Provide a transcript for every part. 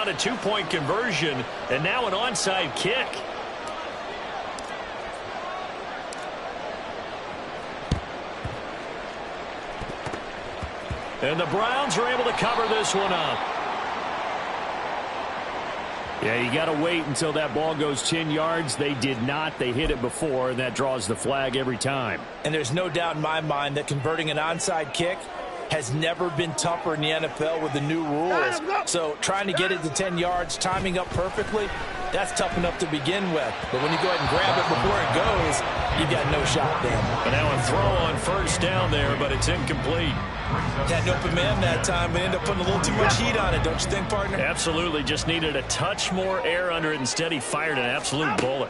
found a two-point conversion and now an onside kick. And the Browns are able to cover this one up. Yeah, you got to wait until that ball goes 10 yards. They did not. They hit it before, and that draws the flag every time. And there's no doubt in my mind that converting an onside kick has never been tougher in the NFL with the new rules. So trying to get it to 10 yards, timing up perfectly, that's tough enough to begin with. But when you go ahead and grab it before it goes, you've got no shot then. And now a throw on first down there, but it's incomplete. Had an open man that time, but ended up putting a little too much heat on it, don't you think, partner? Absolutely. Just needed a touch more air under it. Instead, he fired an absolute bullet.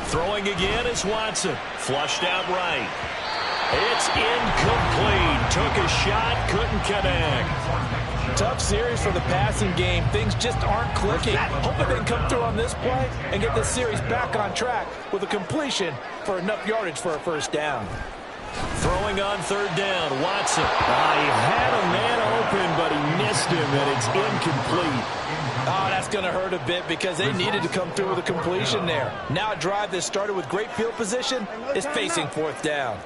Throwing again is Watson. Flushed out right. It's incomplete. Took a shot, couldn't connect. Tough series for the passing game. Things just aren't clicking. Hoping they can come through on this play and get this series back on track with a completion for enough yardage for a first down. Throwing on third down, Watson. He had a man open, but he missed him, and it's incomplete. Oh, that's going to hurt a bit because they needed to come through with a completion there. Now a drive that started with great field position is facing fourth down.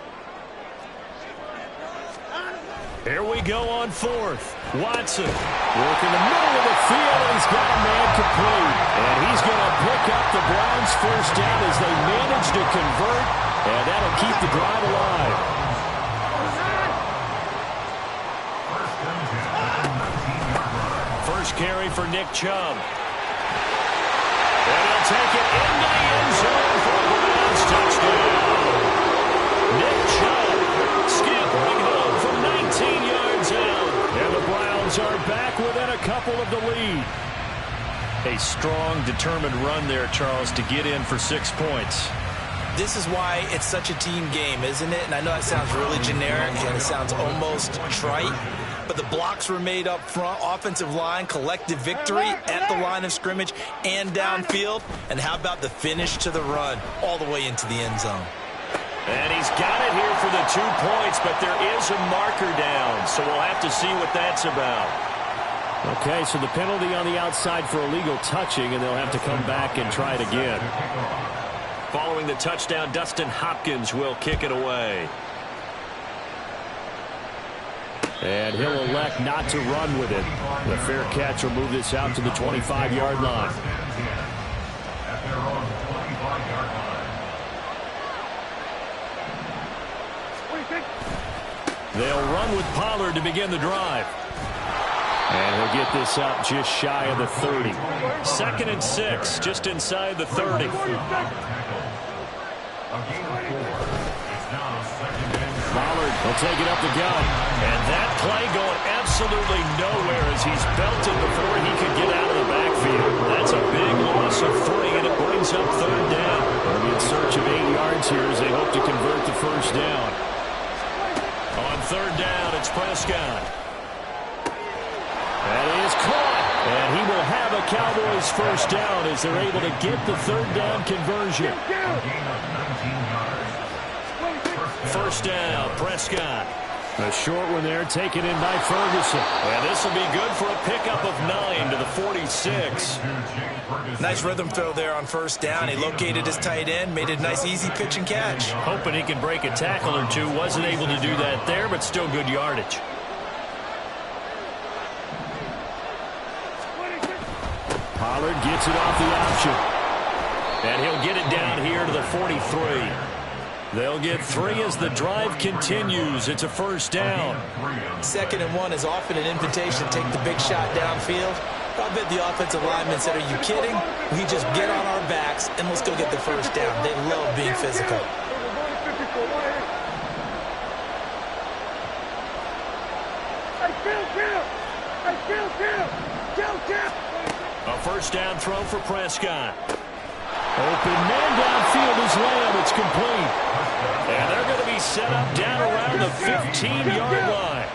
Here we go on fourth. Watson working the middle of the field. He's got a man complete. And he's going to pick up the Browns' first down as they manage to convert. And that'll keep the drive alive. First carry for Nick Chubb. And he'll take it into the end zone for a Browns touchdown. Nick Chubb scampering home from 19 yards out. And the Browns are back within a couple of the lead. A strong, determined run there, Charles, to get in for 6 points. This is why it's such a team game, isn't it? And I know that sounds really generic and it sounds almost trite, but the blocks were made up front, offensive line, collective victory at the line of scrimmage and downfield. And how about the finish to the run all the way into the end zone? And he's got it here for the 2 points, but there is a marker down, so we'll have to see what that's about. Okay, so the penalty on the outside for illegal touching, and they'll have to come back and try it again. Following the touchdown, Dustin Hopkins will kick it away. And he'll elect not to run with it. The fair catch will move this out to the 25-yard line. They'll run with Pollard to begin the drive. And he'll get this up just shy of the 30. 2nd and 6, just inside the 30. Pollard will take it up the gut. And that play going absolutely nowhere as he's belted before he could get out of the backfield. That's a big loss of 3, and it brings up third down. They'll be in search of 8 yards here as they hope to convert the first down. On third down, it's Prescott. That is caught, and he will have a Cowboys first down as they're able to get the third down conversion. First down, Prescott. A short one there, taken in by Ferguson. And this will be good for a pickup of 9 to the 46. Nice rhythm throw there on first down. He located his tight end, made a nice easy pitch and catch. Hoping he can break a tackle or two. Wasn't able to do that there, but still good yardage. Pollard gets it off the option. And he'll get it down here to the 43. They'll get 3 as the drive continues. It's a first down. 2nd and 1 is often an invitation to take the big shot downfield. I bet the offensive lineman said, are you kidding? We just get on our backs and let's go get the first down. They love being physical. A first down throw for Prescott. Open man downfield is Lamb. It's complete. And they're going to be set up down around the 15-yard line.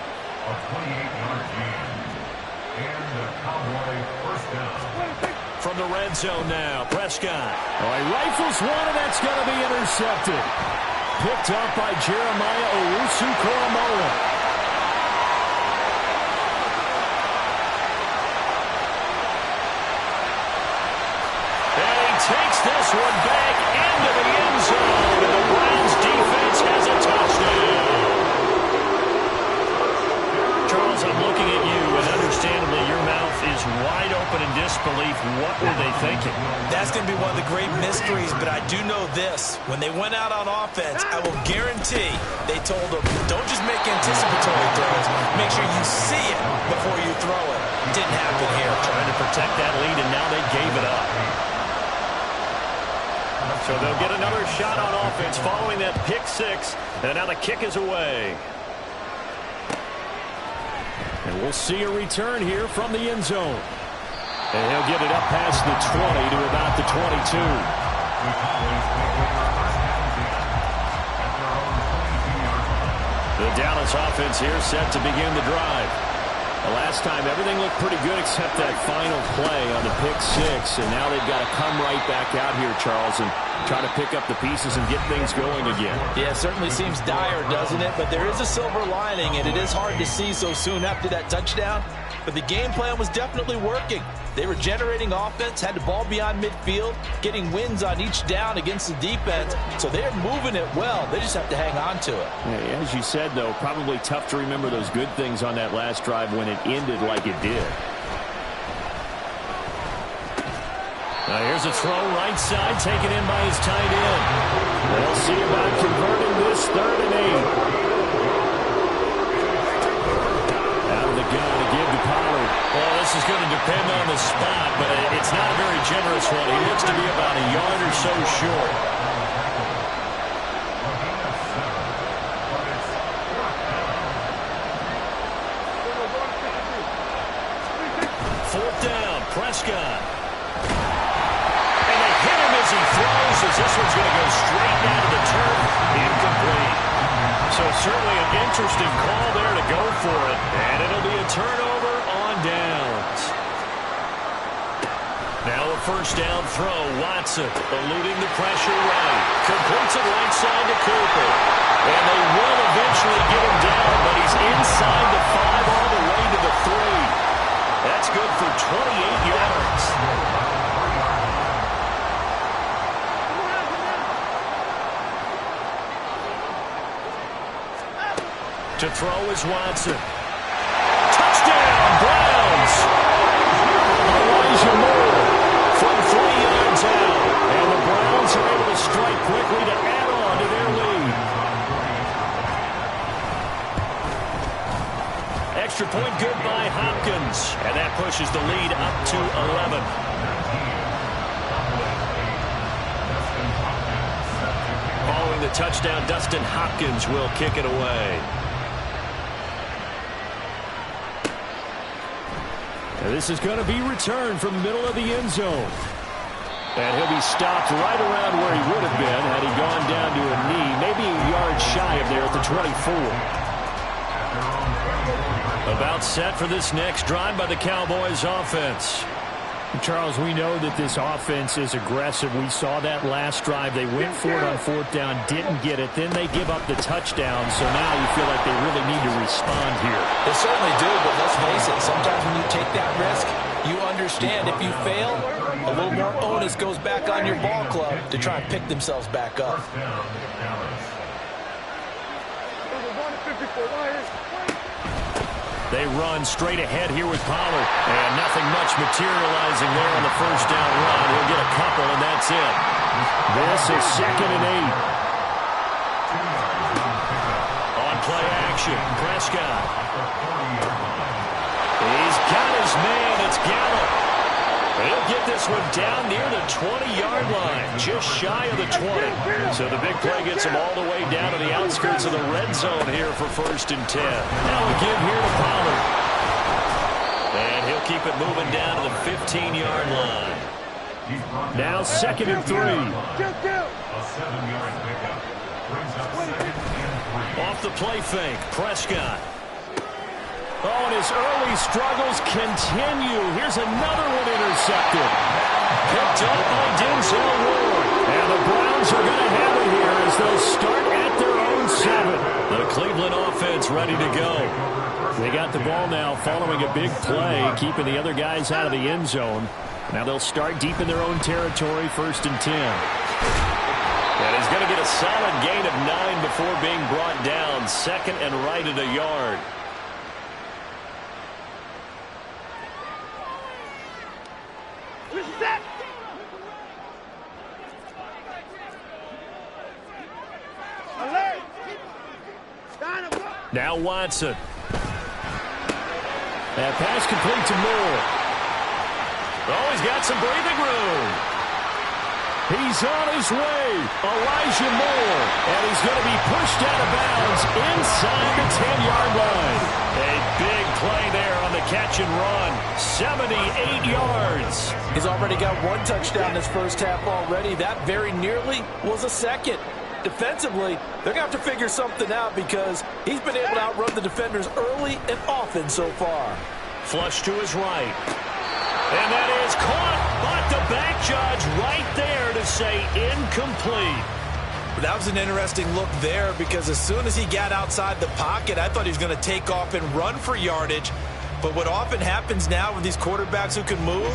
From the red zone now, Prescott. He rifles one, and that's going to be intercepted. Picked up by Jeremiah Owusu-Koramoah. takes this one back into the end zone, and the Browns defense has a touchdown. Charles, I'm looking at you, and understandably your mouth is wide open in disbelief. What were they thinking? That's going to be one of the great mysteries, but I do know this. When they went out on offense, I will guarantee they told them, don't just make anticipatory throws. Make sure you see it before you throw it. Didn't happen here. Trying to protect that lead, and now they gave it up. So they'll get another shot on offense following that pick six, and now the kick is away. And we'll see a return here from the end zone. And he'll get it up past the 20 to about the 22. The Dallas offense here set to begin the drive. The last time, everything looked pretty good except that final play on the pick six. And now they've got to come right back out here, Charles, and try to pick up the pieces and get things going again. Yeah, it certainly seems dire, doesn't it? But there is a silver lining, and it is hard to see so soon after that touchdown. But the game plan was definitely working. They were generating offense, had the ball beyond midfield, getting wins on each down against the defense. So they're moving it well. They just have to hang on to it. Yeah, as you said, though, probably tough to remember those good things on that last drive when it ended like it did. Now here's a throw right side, taken in by his tight end. They'll see about converting this 3rd and 8. Out of the gun to give to Pollard. Well, this is going to depend on the spot, but it's not a very generous one. He looks to be about a yard or so short. Fourth down, Prescott. And they hit him as he throws, as this one's going to go straight down to the turf. Incomplete. So certainly an interesting call there to go for it. And it'll be a turnover on downs. Now a first down throw. Watson eluding the pressure right. Completes it right side to Cooper. And they will eventually get him down, but he's inside the 5 all the way to the 3. That's good for 28 yards. To throw is Watson. Touchdown, Browns! Elijah Moore from 3 yards out. And the Browns are able to strike quickly to add on to their lead. Extra point good by Hopkins. And that pushes the lead up to 11. Following the touchdown, Dustin Hopkins will kick it away. And this is going to be returned from the middle of the end zone. And he'll be stopped right around where he would have been had he gone down to a knee, maybe a yard shy of there at the 24. About set for this next drive by the Cowboys offense. Charles, we know that this offense is aggressive. We saw that last drive. They went for it on 4th down, didn't get it. Then they give up the touchdown. So now you feel like they really need to respond here. They certainly do, but let's face it. Sometimes when you take that risk, you understand if you fail, a little more onus goes back on your ball club to try and pick themselves back up. They run straight ahead here with Pollard. And nothing much materializing there on the first down run. He'll get a couple, and that's it. This is 2nd and 8. On play action, Prescott. He's got his man. It's Gallup. He'll get this one down near the 20-yard line, just shy of the 20. So the big play gets him all the way down to the outskirts of the red zone here for 1st and 10. Now a give here to Pollard. And he'll keep it moving down to the 15-yard line. Now 2nd and 3. Off the play fake, Prescott. Oh, and his early struggles continue. Here's another one intercepted. Picked up by Denzel Ward. And the Browns are going to have it here as they'll start at their own 7. The Cleveland offense ready to go. They got the ball now following a big play, keeping the other guys out of the end zone. Now they'll start deep in their own territory, 1st and 10. And he's going to get a solid gain of 9 before being brought down. 2nd and right at a yard. Now Watson. That pass complete to Moore. Oh, he's got some breathing room. He's on his way. Elijah Moore. And he's going to be pushed out of bounds inside the 10-yard line. A big play there on the catch and run. 78 yards. He's already got 1 touchdown this first half already. That very nearly was a second. Defensively, they're going to have to figure something out because he's been able to outrun the defenders early and often so far. Flush to his right. And that is caught, but the back judge right there to say incomplete. That was an interesting look there because as soon as he got outside the pocket, I thought he was going to take off and run for yardage. But what often happens now with these quarterbacks who can move,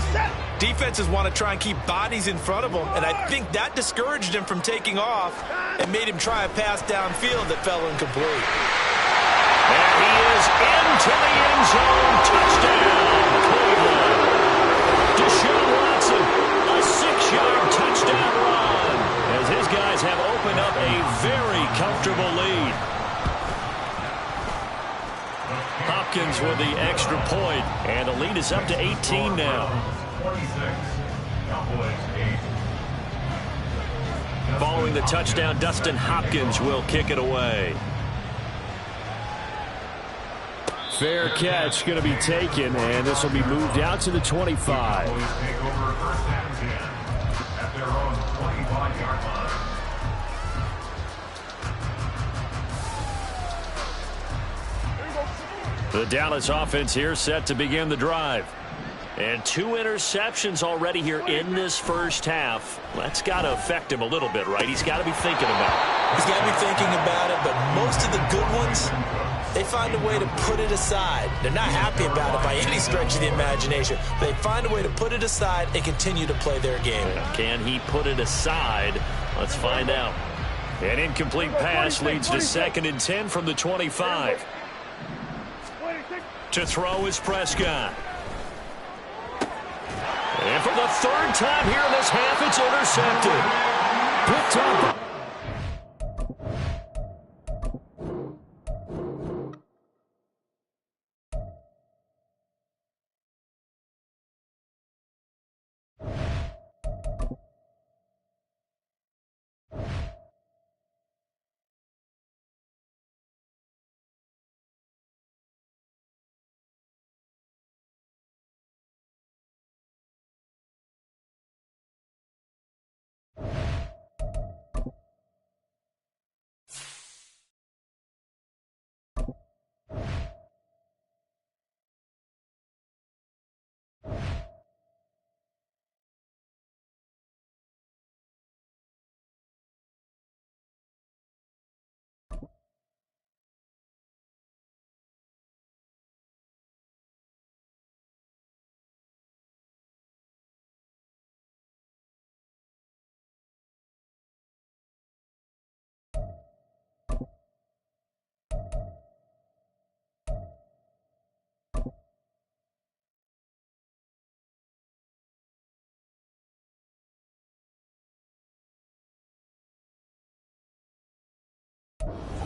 defenses want to try and keep bodies in front of them, and I think that discouraged him from taking off and made him try a pass downfield that fell incomplete. And he is into the end zone. Touchdown, Cleveland. Deshaun Watson, a 6-yard touchdown run, as his guys have opened up a very comfortable lead. Hopkins with the extra point, and the lead is up to 18 now. Following the touchdown, Dustin Hopkins will kick it away. Fair catch going to be taken, and this will be moved out to the 25. The Dallas offense here set to begin the drive. And 2 interceptions already here in this first half. That's got to affect him a little bit, right? He's got to be thinking about it. He's got to be thinking about it, but most of the good ones, they find a way to put it aside. They're not happy about it by any stretch of the imagination. They find a way to put it aside and continue to play their game. Can he put it aside? Let's find out. An incomplete pass leads to 2nd and 10 from the 25. To throw is Prescott. And for the 3rd time here in this half, it's intercepted. Picked up.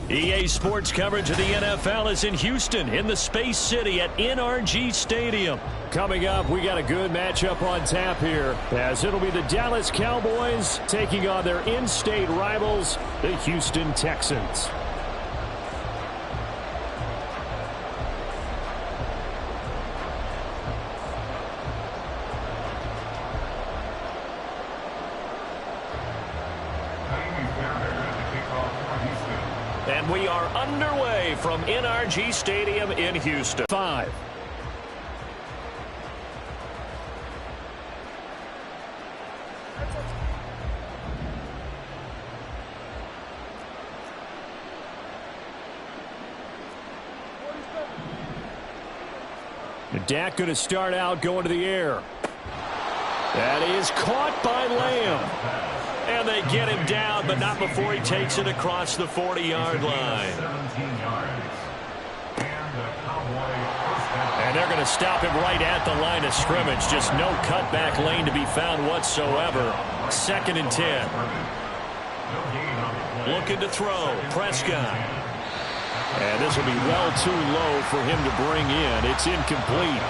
EA Sports coverage of the NFL is in Houston in the Space City at NRG Stadium. Coming up, we got a good matchup on tap here, as it'll be the Dallas Cowboys taking on their in-state rivals, the Houston Texans. And we are underway from NRG Stadium in Houston. 5. Dak going to start out going to the air. That is caught by Lamb. And they get him down, but not before he takes it across the 40-yard line. And they're going to stop him right at the line of scrimmage. Just no cutback lane to be found whatsoever. 2nd and 10. Looking to throw. Prescott. And this will be well too low for him to bring in. It's incomplete.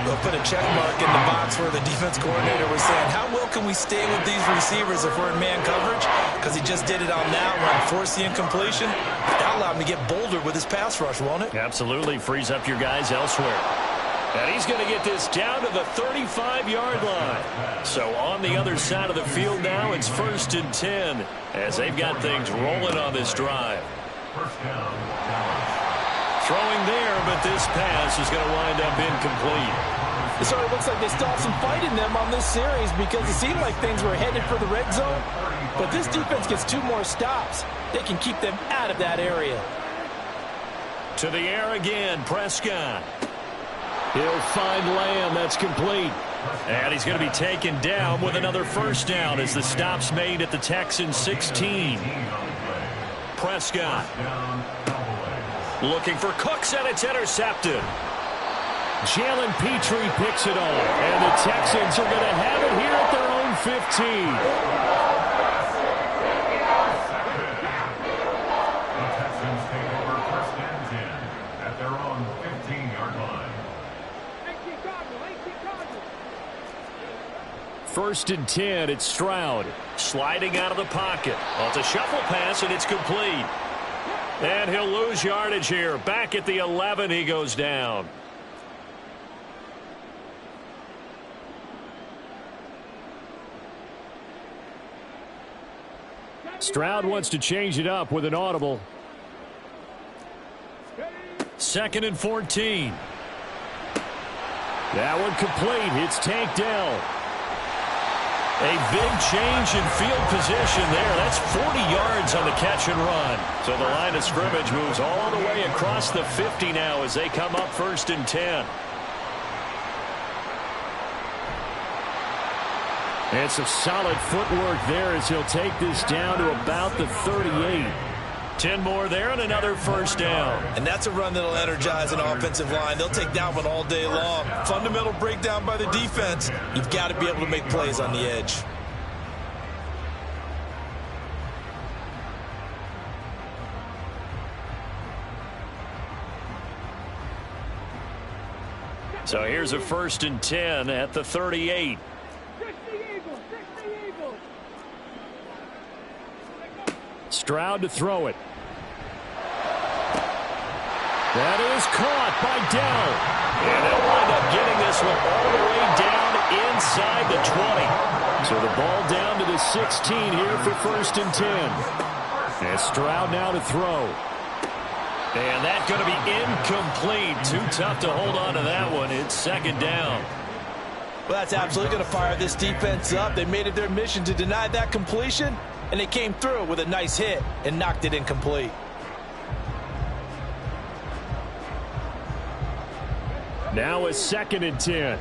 They'll put a check mark in the box where the defense coordinator was saying, how well can we stay with these receivers if we're in man coverage? Because he just did it on that one, forced the incompletion. That allowed him to get bolder with his pass rush, won't it? Absolutely. Frees up your guys elsewhere. And he's going to get this down to the 35-yard line. So on the other side of the field now, it's 1st and 10 as they've got things rolling on this drive. Throwing there, but this pass is going to wind up incomplete. It sort of looks like they still have some fight in them on this series because it seemed like things were headed for the red zone. But this defense gets 2 more stops. They can keep them out of that area. To the air again, Prescott. He'll find Lamb. That's complete. And he's going to be taken down with another 1st down as the stop's made at the Texans 16. Prescott. Looking for Cooks, and it's intercepted. Jalen Petrie picks it off, and the Texans are going to have it here at their own 15. The Texans take over 1st and 10 at their own 15-yard line. 1st and 10, it's Stroud. Sliding out of the pocket. Well, it's a shuffle pass, and it's complete. And he'll lose yardage here. Back at the 11, he goes down. Stroud wants to change it up with an audible. 2nd and 14. That one complete. It's Tank Dell. A big change in field position there. That's 40 yards on the catch and run. So the line of scrimmage moves all the way across the 50 now as they come up 1st and 10. And some solid footwork there as he'll take this down to about the 38. 10 more there and another 1st down. And that's a run that'll energize an offensive line. They'll take that one all day long. Fundamental breakdown by the defense. You've got to be able to make plays on the edge. So here's a 1st and 10 at the 38. Stroud to throw it. That is caught by Dell. And they'll wind up getting this one all the way down inside the 20. So the ball down to the 16 here for 1st and 10. And Stroud now to throw. And that's going to be incomplete. Too tough to hold on to that one. It's 2nd down. Well, that's absolutely going to fire this defense up. They made it their mission to deny that completion, and they came through with a nice hit and knocked it incomplete. Now a 2nd and 10.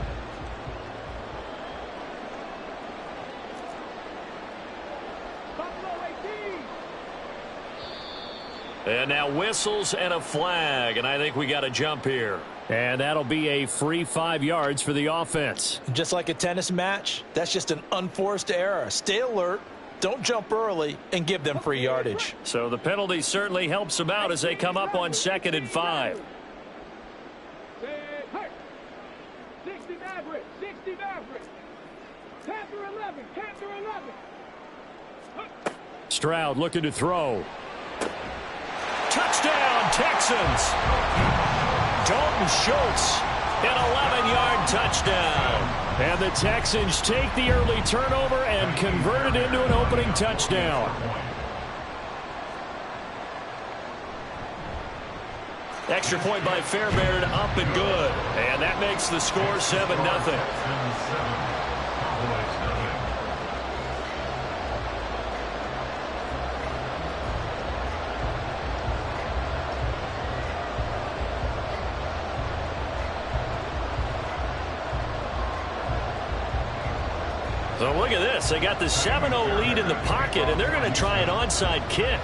And now whistles and a flag, and I think we got a jump here. And that'll be a free 5 yards for the offense. Just like a tennis match, that's just an unforced error. Stay alert, don't jump early, and give them free yardage. So the penalty certainly helps them out as they come up on 2nd and 5. 60 Maverick, 60 Maverick. Panther 11, Panther 11. Stroud looking to throw. Touchdown, Texans. Dalton Schultz, an 11-yard touchdown. And the Texans take the early turnover and convert it into an opening touchdown. Extra point by Fairbairn, up and good. And that makes the score 7-0. So look at this. They got the 7-0 lead in the pocket, and they're going to try an onside kick.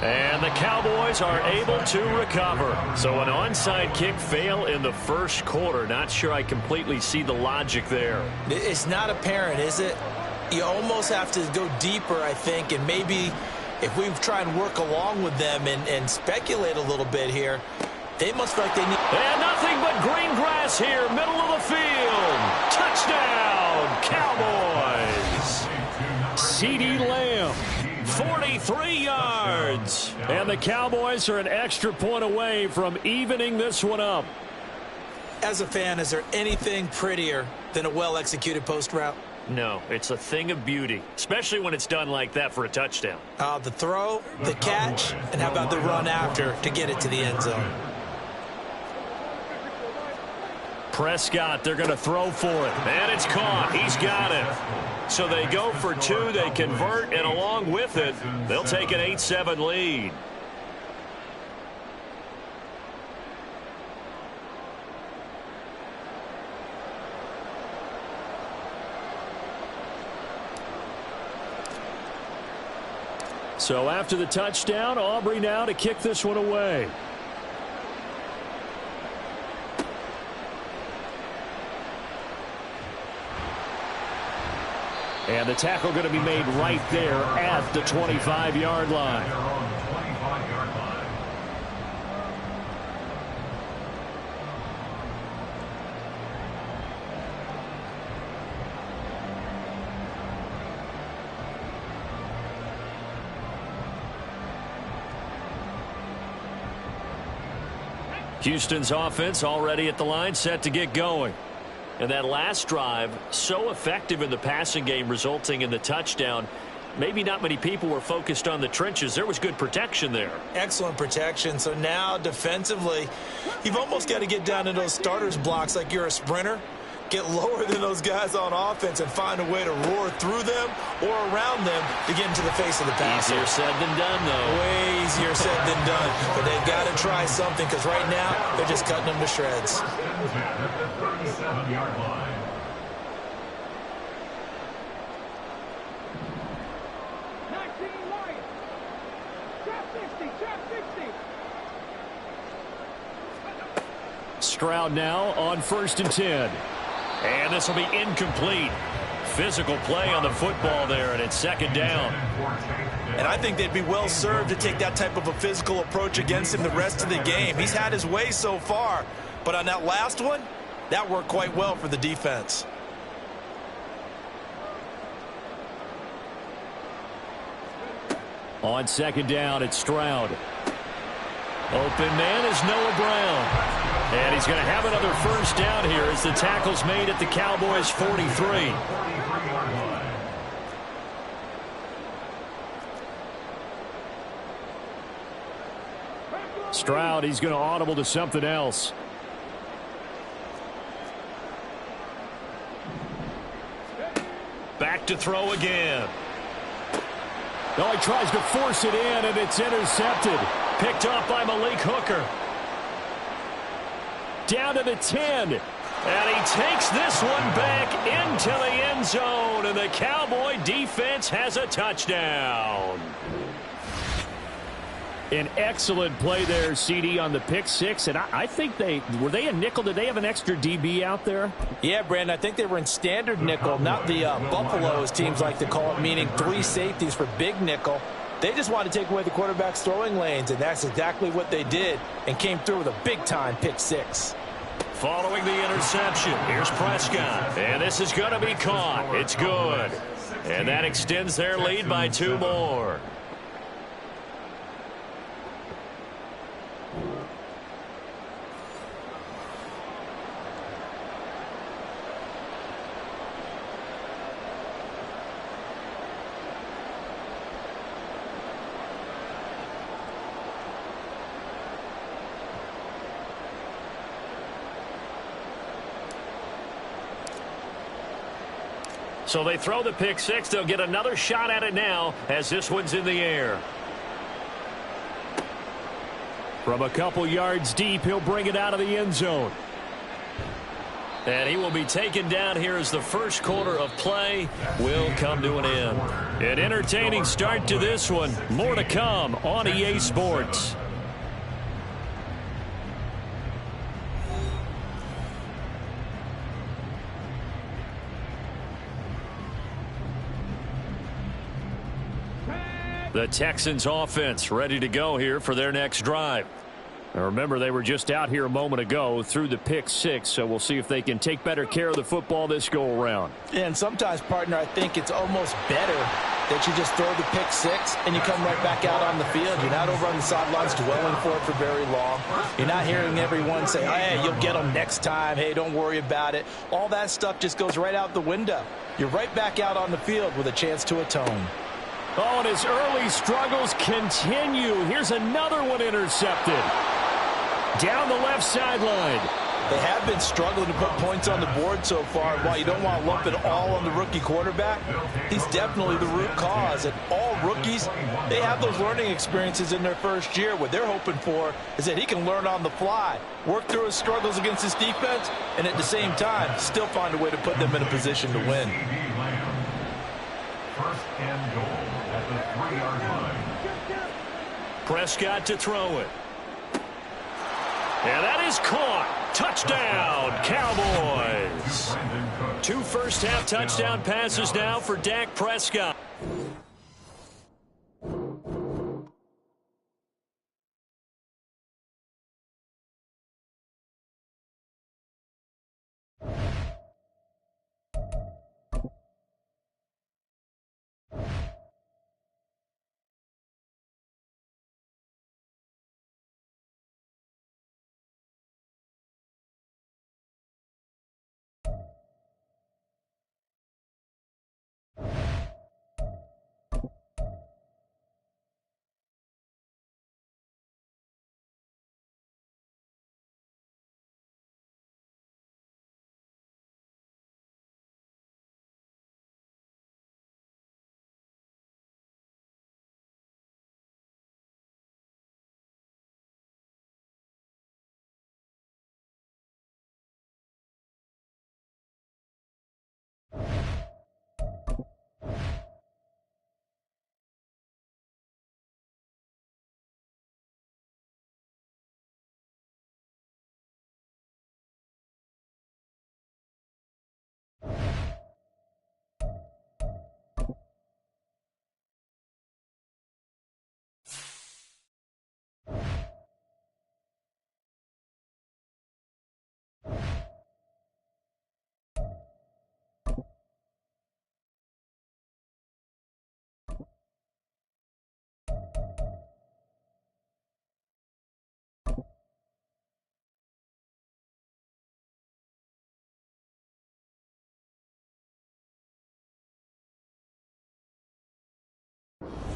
And the Cowboys are able to recover. So an onside kick fail in the first quarter. Not sure I completely see the logic there. It's not apparent, is it? You almost have to go deeper, I think, and maybe if we try and work along with them and speculate a little bit here, they must feel like they need... And nothing but green grass here, middle of the field. Touchdown, Cowboys. CeeDee Lamb, 43 yards. And the Cowboys are an extra point away from evening this one up. As a fan, is there anything prettier than a well-executed post route? No, it's a thing of beauty, especially when it's done like that for a touchdown. The throw, the catch, and how about the run after to get it to the end zone? Prescott, they're going to throw for it. And it's caught. He's got it. So they go for two, they convert, and along with it, they'll take an 8-7 lead. So after the touchdown, Aubrey now to kick this one away. And the tackle going to be made right there at the 25-yard line. Houston's offense already at the line, set to get going. And that last drive, so effective in the passing game, resulting in the touchdown. Maybe not many people were focused on the trenches. There was good protection there. Excellent protection. So now defensively, you've almost got to get down to those starters blocks like you're a sprinter. Get lower than those guys on offense and find a way to roar through them or around them to get into the face of the passer. Easier said than done, though. Way easier said than done. But they've got to try something because right now they're just cutting them to shreds. Stroud now on 1st and 10. And this will be incomplete. Physical play on the football there, and it's 2nd down. And I think they'd be well served to take that type of a physical approach against him the rest of the game. He's had his way so far, but on that last one, that worked quite well for the defense. On 2nd down, it's Stroud. Open man is Noah Brown. And he's going to have another 1st down here as the tackle's made at the Cowboys' 43. Stroud, he's going to audible to something else. Back to throw again. Oh, he tries to force it in, and it's intercepted. Picked off by Malik Hooker. Down to the 10. And he takes this one back into the end zone. And the Cowboy defense has a touchdown. An excellent play there, CeeDee, on the pick six. And I think were they a nickel? Did they have an extra DB out there? Yeah, Brandon, I think they were in standard nickel, not the Buffalo, as teams like to call it, meaning 3 safeties for big nickel. They just wanted to take away the quarterback's throwing lanes, and that's exactly what they did and came through with a big-time pick six. Following the interception, here's Prescott. And this is going to be caught. It's good. And that extends their lead by 2 more. So they throw the pick six. They'll get another shot at it now as this one's in the air. From a couple yards deep, he'll bring it out of the end zone. And he will be taken down here as the first quarter of play will come to an end. An entertaining start to this one. More to come on EA Sports. The Texans offense ready to go here for their next drive. Now remember, they were just out here a moment ago through the pick six, so we'll see if they can take better care of the football this go around. And sometimes, partner, I think it's almost better that you just throw the pick six and you come right back out on the field. You're not over on the sidelines dwelling for it for very long. You're not hearing everyone say, hey, you'll get them next time. Hey, don't worry about it. All that stuff just goes right out the window. You're right back out on the field with a chance to atone. Oh, and his early struggles continue. Here's another one intercepted. Down the left sideline. They have been struggling to put points on the board so far. While you don't want to lump it all on the rookie quarterback, he's definitely the root cause. And all rookies, they have those learning experiences in their first year. What they're hoping for is that he can learn on the fly, work through his struggles against his defense, and at the same time, still find a way to put them in a position to win. First and goal at the 3-yard line. Prescott to throw it. And that is caught. Touchdown, Cowboys. 2 first-half touchdown passes now for Dak Prescott.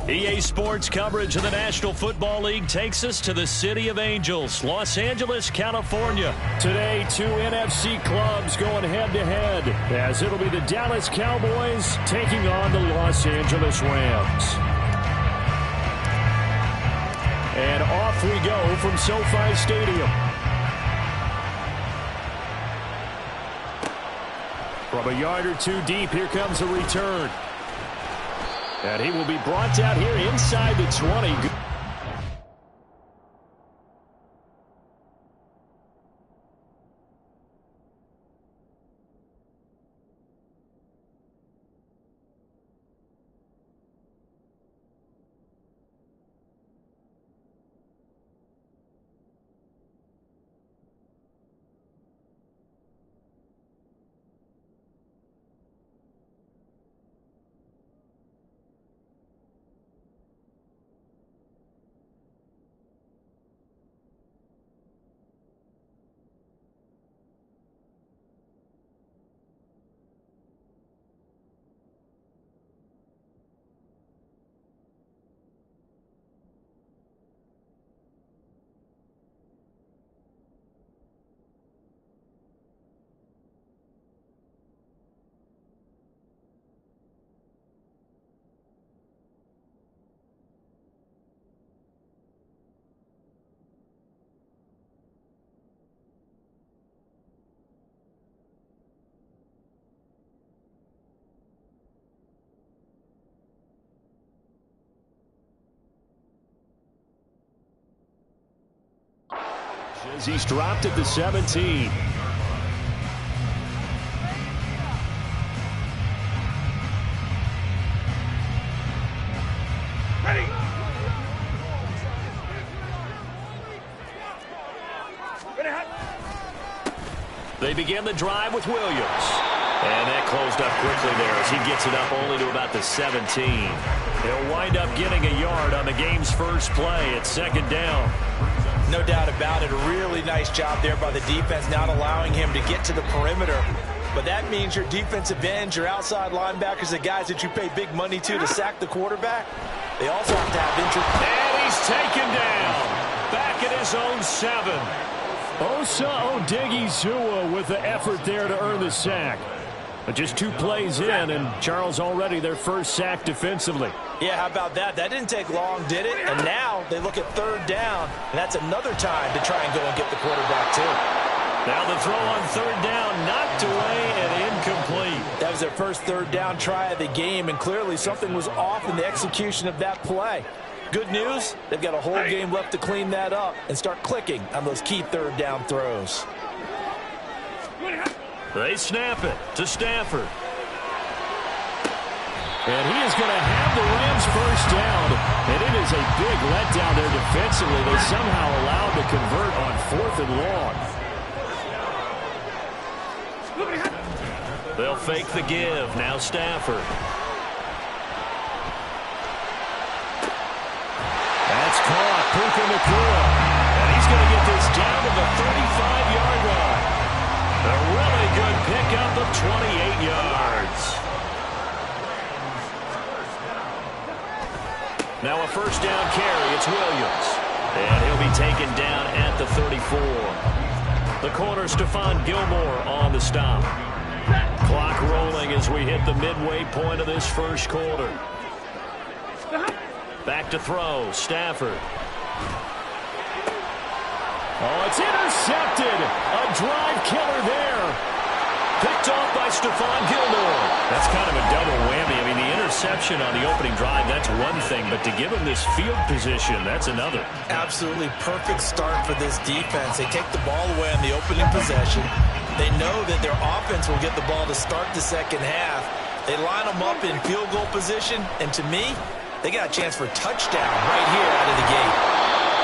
EA Sports coverage of the National Football League takes us to the City of Angels, Los Angeles, California. Today, 2 NFC clubs going head-to-head, as it'll be the Dallas Cowboys taking on the Los Angeles Rams. And off we go from SoFi Stadium. From a yard or two deep, here comes a return. And he will be brought down here inside the 20. As he's dropped at the 17. They begin the drive with Williams. And that closed up quickly there as he gets it up only to about the 17. He'll wind up getting a yard on the game's first play at second down. No doubt about it. A really nice job there by the defense, not allowing him to get to the perimeter. But that means your defensive ends, your outside linebackers, the guys that you pay big money to sack the quarterback, they also have to have interest. And he's taken down. Back at his own 7. Osa Odighizuwa with the effort there to earn the sack. But just 2 plays in, and Charles already their first sack defensively. Yeah, how about that? That didn't take long, did it? And now they look at third down, and that's another time to try and go and get the quarterback, too. Now the throw on third down, knocked away and incomplete. That was their first third down try of the game, and clearly something was off in the execution of that play. Good news, they've got a whole game left to clean that up and start clicking on those key third down throws. They snap it to Stafford. And he is going to have the Rams first down. And it is a big letdown there defensively. They somehow allowed to convert on 4th and long. They'll fake the give. Now Stafford. That's caught. Puka Nacua. And he's going to get this down to the 35-yard line. A really good pickup of 28 yards. Now a first down carry. It's Williams. And he'll be taken down at the 34. The corner, Stephon Gilmore on the stop. Clock rolling as we hit the midway point of this first quarter. Back to throw. Stafford. Oh, it's intercepted. A drive killer there. Picked off by Stephon Gilmore. That's kind of a double whammy. I mean, the interception on the opening drive, that's one thing. But to give him this field position, that's another. Absolutely perfect start for this defense. They take the ball away on the opening possession. They know that their offense will get the ball to start the second half. They line them up in field goal position. And to me, they got a chance for a touchdown right here out of the gate.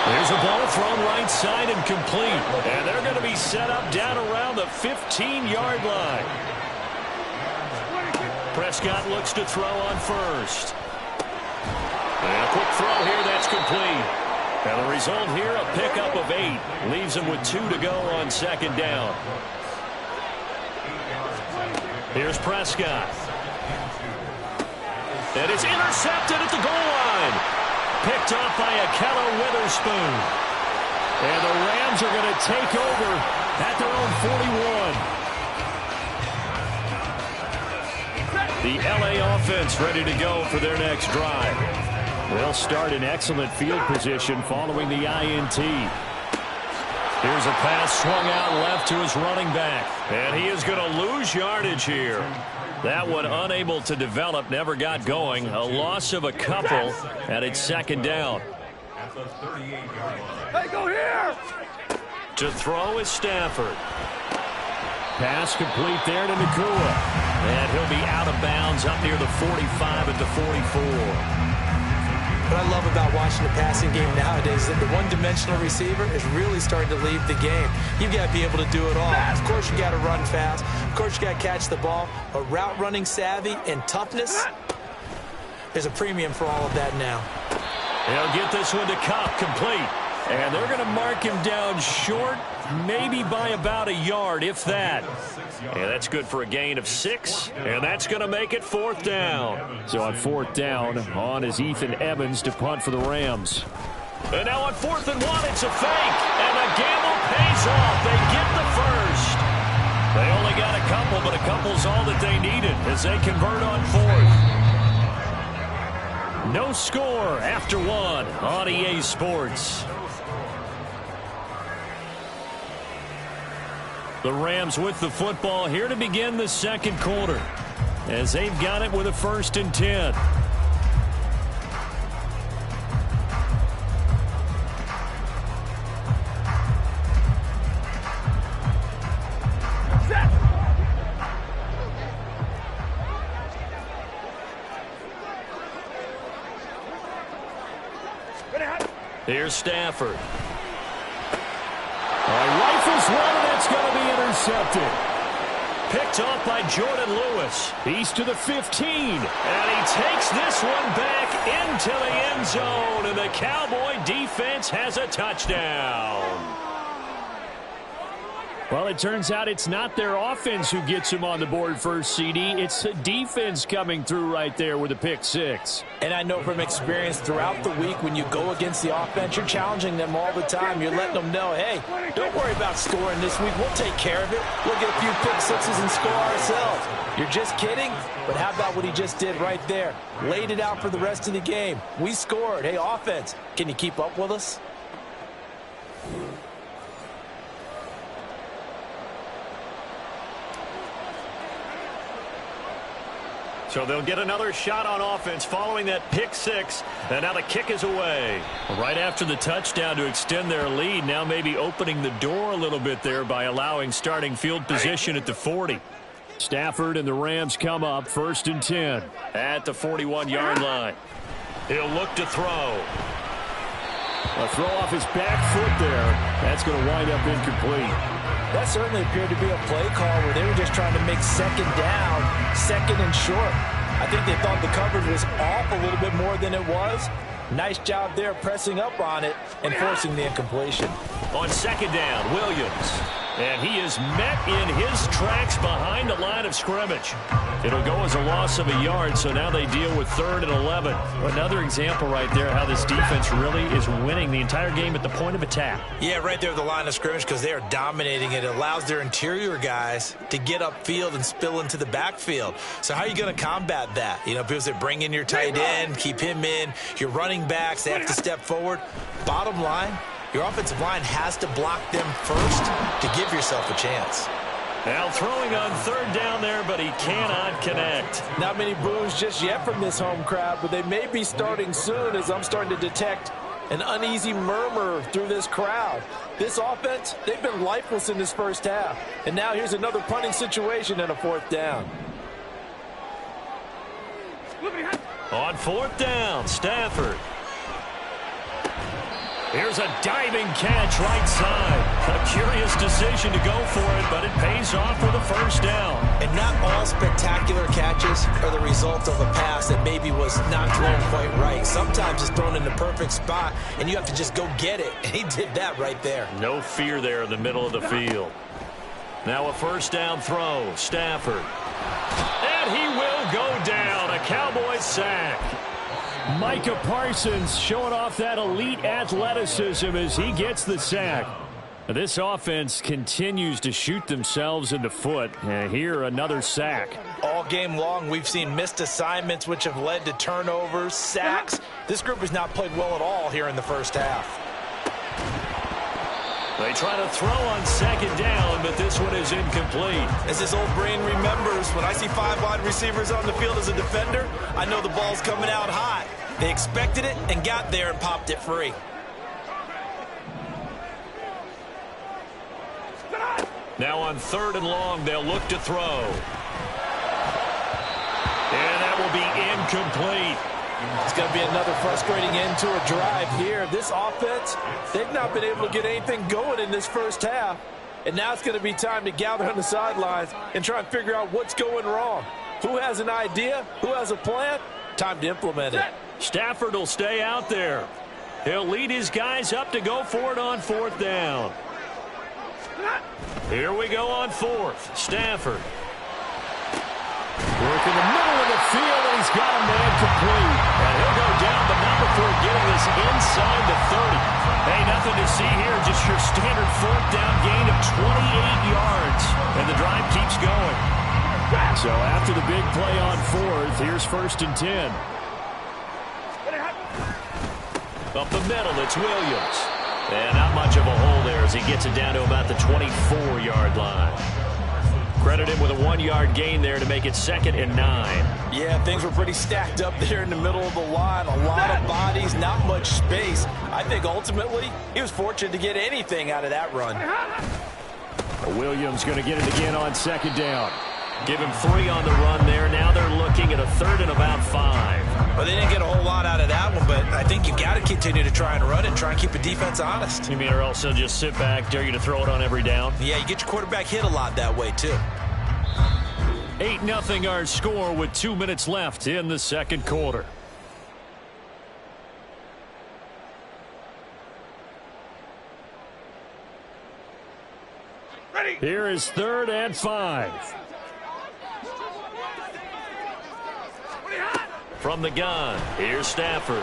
There's a ball thrown right side and complete. And they're going to be set up down around the 15-yard line. Prescott looks to throw on first. And a quick throw here, that's complete. And the result here, a pickup of 8. Leaves them with 2 to go on second down. Here's Prescott. And it's intercepted at the goal line. Picked off by Akella Witherspoon. And the Rams are going to take over at their own 41. The LA offense ready to go for their next drive. They'll start in excellent field position following the INT. Here's a pass swung out left to his running back. And he is going to lose yardage here. That one unable to develop, never got going. A loss of a couple, and it's second down. Hey, go here! To throw is Stafford. Pass complete there to Nacua. And he'll be out of bounds up near the 45 at the 44. What I love about watching the passing game nowadays is that the one-dimensional receiver is really starting to leave the game. You've got to be able to do it all. Of course, you got to run fast. Of course, you got to catch the ball. But route running savvy and toughness, there's a premium for all of that now. He'll get this one to Kupp, complete. And they're going to mark him down short, maybe by about a yard, if that. And that's good for a gain of 6. And that's going to make it fourth down. So on fourth down, on is Ethan Evans to punt for the Rams. And now on 4th and 1, it's a fake. And the gamble pays off. They get the first. They only got a couple, but a couple's all that they needed as they convert on 4th. No score after 1 on EA Sports. The Rams with the football here to begin the second quarter as they've got it with a 1st and 10. Here's Stafford. Rifles one, and it's going to be intercepted. Picked off by Jordan Lewis. He's to the 15. And he takes this one back into the end zone. And the Cowboy defense has a touchdown. Well, it turns out it's not their offense who gets them on the board first, CD. It's the defense coming through right there with a pick six. And I know from experience throughout the week when you go against the offense, you're challenging them all the time. You're letting them know, hey, don't worry about scoring this week. We'll take care of it. We'll get a few pick sixes and score ourselves. You're just kidding? But how about what he just did right there? Laid it out for the rest of the game. We scored. Hey, offense, can you keep up with us? So they'll get another shot on offense following that pick six. And now the kick is away. Right after the touchdown to extend their lead. Now maybe opening the door a little bit there by allowing starting field position at the 40. Stafford and the Rams come up 1st and 10 at the 41-yard line. He'll look to throw. A throw off his back foot there. That's going to wind up incomplete. That certainly appeared to be a play call where they were just trying to make second down, second and short. I think they thought the coverage was off a little bit more than it was. Nice job there pressing up on it and forcing the incompletion. On second down, Williams. And he is met in his tracks behind the line of scrimmage. It'll go as a loss of a yard, so now they deal with 3rd and 11. Another example right there how this defense really is winning the entire game at the point of attack. Yeah, right there at the line of scrimmage because they are dominating it. It allows their interior guys to get upfield and spill into the backfield. So how are you going to combat that? You know, people say bring in your tight end, keep him in. Your running backs, they have to step forward. Bottom line, your offensive line has to block them first to give yourself a chance. Now throwing on 3rd down there, but he cannot connect. Not many boos just yet from this home crowd, but they may be starting soon as I'm starting to detect an uneasy murmur through this crowd. This offense, they've been lifeless in this first half. And now here's another punting situation and a 4th down. On 4th down, Stafford. Here's a diving catch right side. A curious decision to go for it, but it pays off for the 1st down. And not all spectacular catches are the result of a pass that maybe was not thrown quite right. Sometimes it's thrown in the perfect spot, and you have to just go get it. And he did that right there. No fear there in the middle of the field. Now a 1st down throw, Stafford. And he will go down. A Cowboys sack. Micah Parsons showing off that elite athleticism as he gets the sack. This offense continues to shoot themselves in the foot. And here, another sack. All game long, we've seen missed assignments, which have led to turnovers, sacks. This group has not played well at all here in the first half. They try to throw on 2nd down, but this one is incomplete. As his old brain remembers, when I see 5 wide receivers on the field as a defender, I know the ball's coming out hot. They expected it and got there and popped it free. Now on 3rd and long, they'll look to throw. And that will be incomplete. It's going to be another frustrating end to a drive here. This offense, they've not been able to get anything going in this first half. And now it's going to be time to gather on the sidelines and try and figure out what's going wrong. Who has an idea? Who has a plan? Time to implement it. Stafford will stay out there. He'll lead his guys up to go for it on 4th down. Here we go on 4th. Stafford. Work in the middle of the field, and he's got a man complete. And he'll go down, but not before getting this inside the 30. Hey, nothing to see here, just your standard 4th down gain of 28 yards. And the drive keeps going. So after the big play on 4th, here's 1st and 10. Up the middle, it's Williams. And not much of a hole there as he gets it down to about the 24-yard line. Credit him with a 1-yard gain there to make it 2nd and 9. Yeah, things were pretty stacked up there in the middle of the line. A lot of bodies, not much space. I think ultimately he was fortunate to get anything out of that run. Williams going to get it again on 2nd down. Give him 3 on the run there. Now they're looking at a 3rd and about 5. Well, they didn't get a whole lot out of that one, but I think you got to continue to try and run it, try and keep the defense honest. You mean or else they'll just sit back, dare you to throw it on every down? Yeah, you get your quarterback hit a lot that way, too. 8-0 our score with 2 minutes left in the second quarter. Ready. Here is 3rd and 5. From the gun, here's Stafford.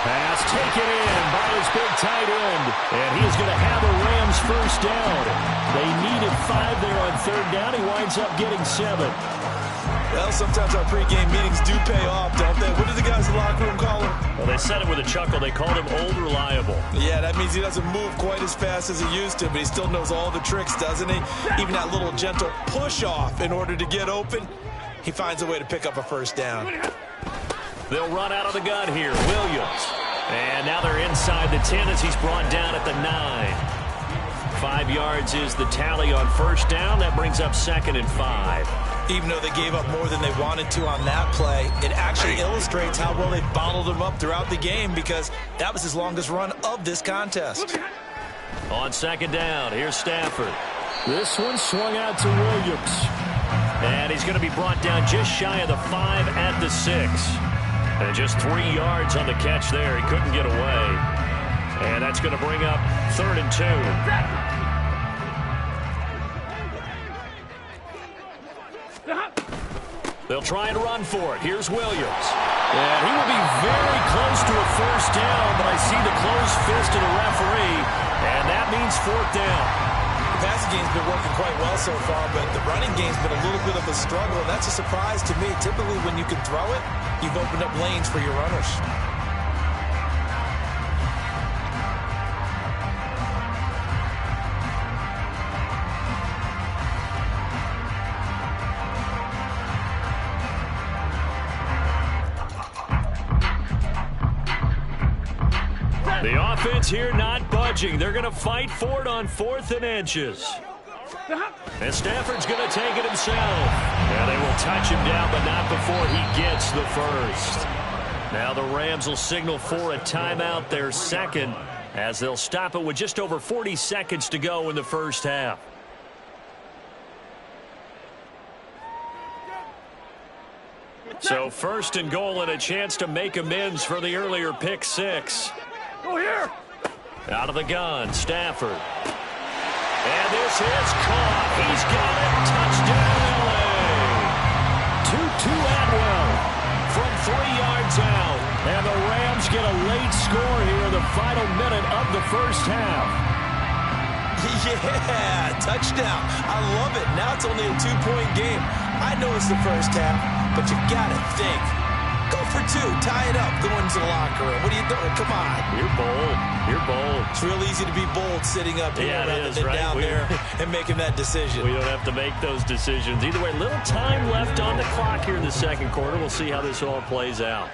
Pass taken in by his big tight end. And he's going to have a Rams first down. They needed 5 there on 3rd down. He winds up getting 7. Well, sometimes our pregame meetings do pay off, don't they? What do the guys in the locker room call him? Well, they said it with a chuckle. They called him Old Reliable. Yeah, that means he doesn't move quite as fast as he used to, but he still knows all the tricks, doesn't he? Even that little gentle push-off in order to get open, he finds a way to pick up a first down. They'll run out of the gun here. Williams. And now they're inside the 10 as he's brought down at the 9. 5 yards is the tally on first down. That brings up 2nd and 5. Even though they gave up more than they wanted to on that play, it actually illustrates how well they bottled him up throughout the game because that was his longest run of this contest. On 2nd down, here's Stafford. This one swung out to Williams. And he's going to be brought down just shy of the 5 at the 6. And just 3 yards on the catch there. He couldn't get away. And that's going to bring up 3rd and 2. They'll try and run for it. Here's Williams. And he will be very close to a first down, but I see the closed fist of the referee, and that means 4th down. The passing game's been working quite well so far, but the running game's been a little bit of a struggle, and that's a surprise to me. Typically, when you can throw it, you've opened up lanes for your runners. The offense here not budging. They're going to fight for it on 4th and inches. And Stafford's going to take it himself. And they will touch him down, but not before he gets the first. Now the Rams will signal for a timeout, their 2nd, as they'll stop it with just over 40 seconds to go in the first half. So 1st and goal and a chance to make amends for the earlier pick 6. Go here. Out of the gun, Stafford. And this is caught. He's got it. Touchdown, L.A. Tutu Atwell from 3 yards out. And the Rams get a late score here in the final minute of the first half. Yeah, touchdown. I love it. Now it's only a 2-point game. I know it's the first half, but you got to think. Go for 2. Tie it up. Go into the locker room. What are you doing? Come on. You're bold. You're bold. It's real easy to be bold sitting up here rather than right? down there and making that decision. We don't have to make those decisions. Either way, little time left on the clock here in the second quarter. We'll see how this all plays out.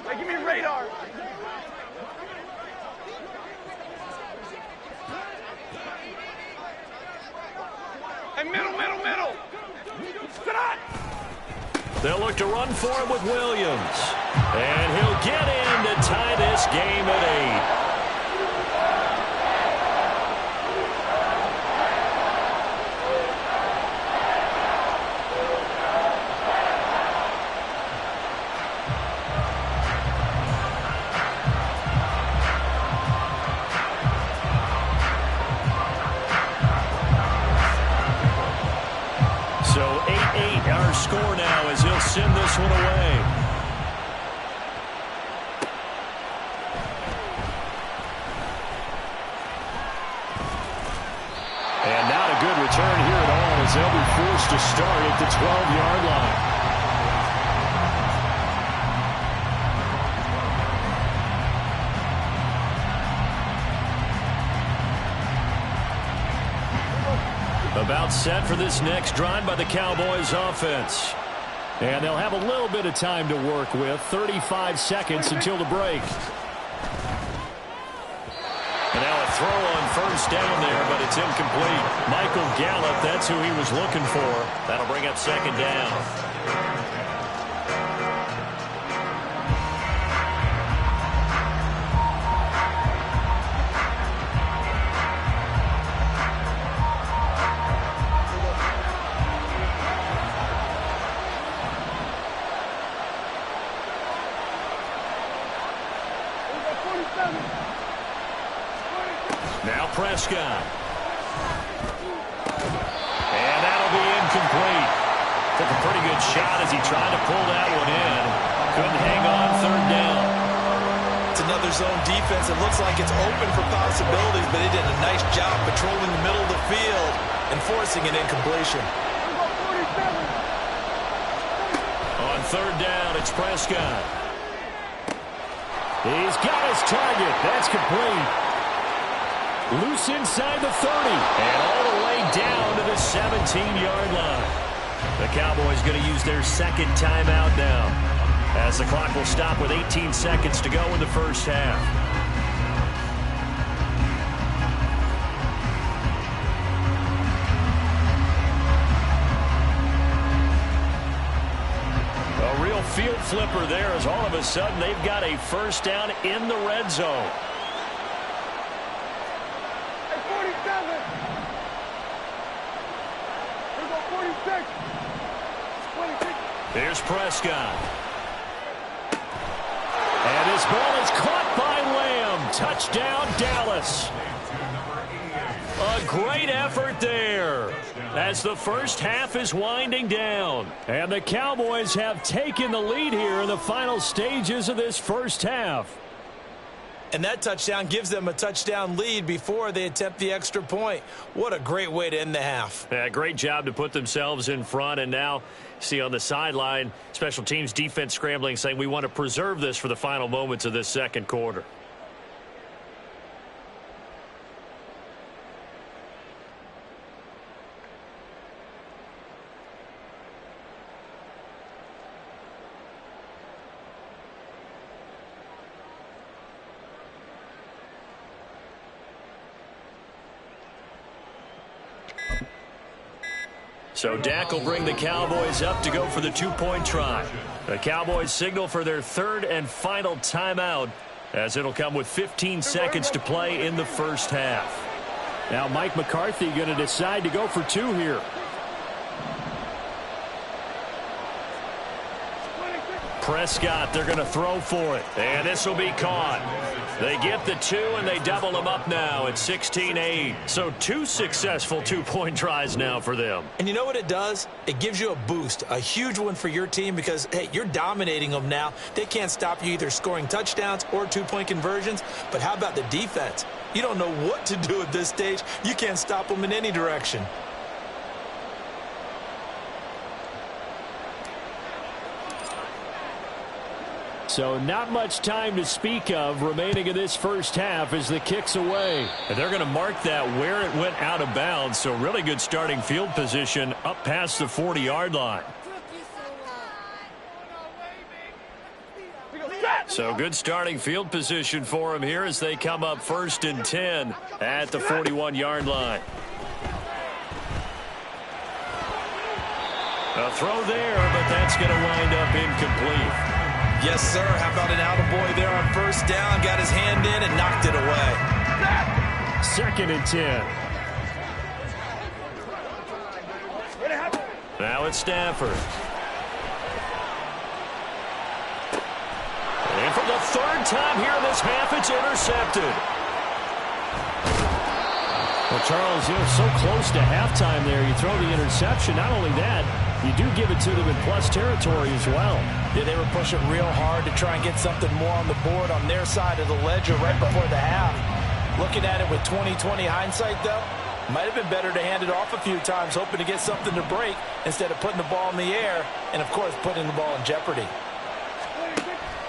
Hey, give me radar. Hey, middle. They'll look to run for it with Williams. And he'll get in to tie this game at 8. So 8-8 our score now as he'll send this one away. And not a good return here at all as they'll be forced to start at the 12-yard line. About set for this next drive by the Cowboys offense. And they'll have a little bit of time to work with. 35 seconds until the break. throw on first down there, but it's incomplete. Michael Gallup, that's who he was looking for. That'll bring up second down. Now Prescott. And that'll be incomplete. Took a pretty good shot as he tried to pull that one in. Couldn't hang on third down. It's another zone defense. It looks like it's open for possibilities, but they did a nice job patrolling the middle of the field and forcing an incompletion. On third down, it's Prescott. He's got his target. That's complete. Loose inside the 30. And all the way down to the 17-yard line. The Cowboys going to use their second timeout now, as the clock will stop with 18 seconds to go in the first half. A real field flipper there, as all of a sudden they've got a first down in the red zone. Here's Prescott. And this ball is caught by Lamb. Touchdown, Dallas. A great effort there as the first half is winding down. And the Cowboys have taken the lead here in the final stages of this first half. And that touchdown gives them a touchdown lead before they attempt the extra point. What a great way to end the half. Yeah, great job to put themselves in front. And now, see on the sideline, special teams defense scrambling, saying we want to preserve this for the final moments of this second quarter. So Dak will bring the Cowboys up to go for the two-point try. The Cowboys signal for their third and final timeout, as it'll come with 15 seconds to play in the first half. Now Mike McCarthy going to decide to go for two here. Prescott, they're going to throw for it. And this will be caught. They get the two, and they double them up now at 16-8. So two successful two-point tries now for them. And you know what it does? It gives you a boost, a huge one for your team because, hey, you're dominating them now. They can't stop you either scoring touchdowns or two-point conversions. But how about the defense? You don't know what to do at this stage. You can't stop them in any direction. So not much time to speak of remaining in this first half as the kick's away. And they're going to mark that where it went out of bounds. So really good starting field position up past the 40-yard line. So good starting field position for them here as they come up 1st and 10 at the 41-yard line. A throw there, but that's going to wind up incomplete. Yes, sir. How about an attaboy there on first down? Got his hand in and knocked it away. 2nd and 10. Now it's Stafford. And for the third time here in this half, it's intercepted. Well, Charles, you're so close to halftime there. You throw the interception. Not only that, you do give it to them in plus territory as well. Yeah, they were pushing real hard to try and get something more on the board on their side of the ledger right before the half. Looking at it with 20/20 hindsight, though, might have been better to hand it off a few times, hoping to get something to break instead of putting the ball in the air and, of course, putting the ball in jeopardy.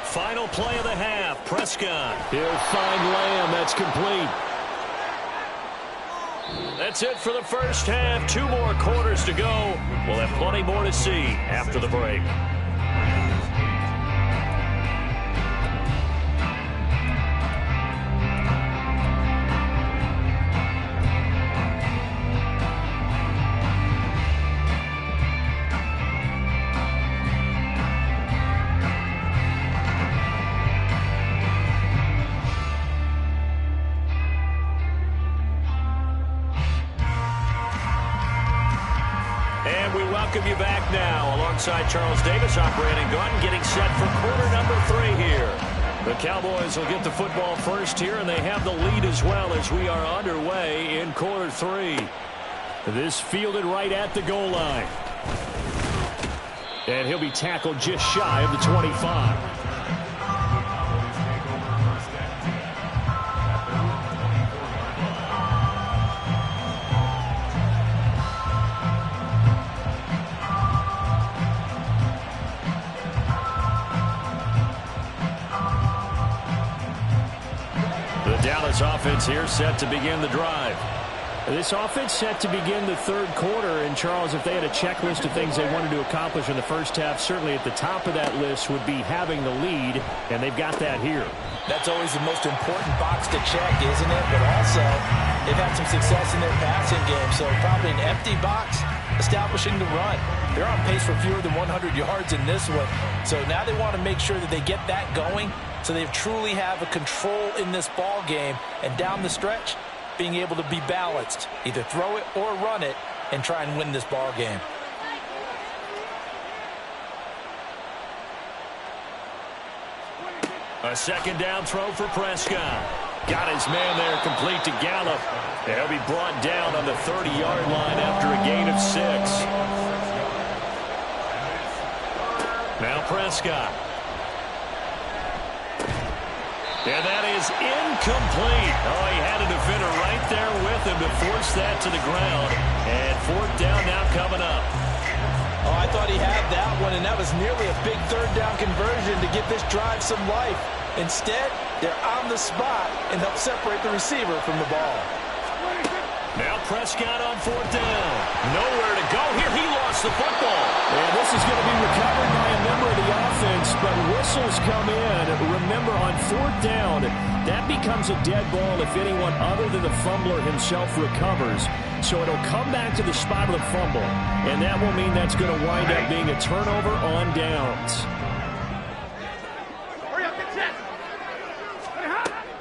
Final play of the half, Prescott. He'll find Lamb. That's complete. That's it for the first half. 2 more quarters to go. We'll have plenty more to see after the break. And we welcome you back now alongside Charles Davis. I'm Brandon Gunn getting set for quarter number 3 here. The Cowboys will get the football first here, and they have the lead as well as we are underway in quarter 3. This fielded right at the goal line. And he'll be tackled just shy of the 25. Dallas offense here set to begin the drive. This offense set to begin the third quarter. And, Charles, if they had a checklist of things they wanted to accomplish in the first half, certainly at the top of that list would be having the lead, and they've got that here. That's always the most important box to check, isn't it? But also, they've had some success in their passing game, so probably an empty box establishing the run. They're on pace for fewer than 100 yards in this one, so now they want to make sure that they get that going so they truly have a control in this ball game, and down the stretch, being able to be balanced, either throw it or run it, and try and win this ball game. A second down throw for Prescott. Got his man there complete to Gallup. And he'll be brought down on the 30-yard line after a gain of 6. Now Prescott. And that is incomplete. Oh, he had a defender right there with him to force that to the ground. And fourth down now coming up. Oh, I thought he had that one, and that was nearly a big third down conversion to give this drive some life. Instead, they're on the spot and help separate the receiver from the ball. Now Prescott on fourth down. Nowhere to go here. He lost the football. And this is going to be recovered by a member of the offense, but whistles come in. Remember, on fourth down, that becomes a dead ball if anyone other than the fumbler himself recovers. So it'll come back to the spot of the fumble, and that will mean that's going to wind up being a turnover on downs.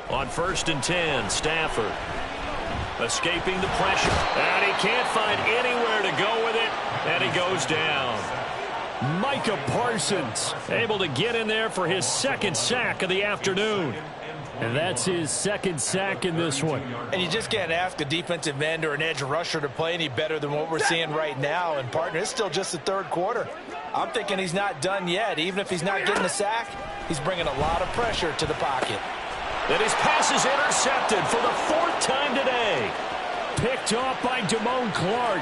On 1st and 10, Stafford escaping the pressure. And he can't find anywhere to go with it, and he goes down. Micah Parsons able to get in there for his second sack of the afternoon. And that's his second sack in this one. And you just can't ask a defensive end or an edge rusher to play any better than what we're seeing right now. And, partner, it's still just the third quarter. I'm thinking he's not done yet. Even if he's not getting a sack, he's bringing a lot of pressure to the pocket. And his pass is intercepted for the 4th time today. Picked off by Damone Clark.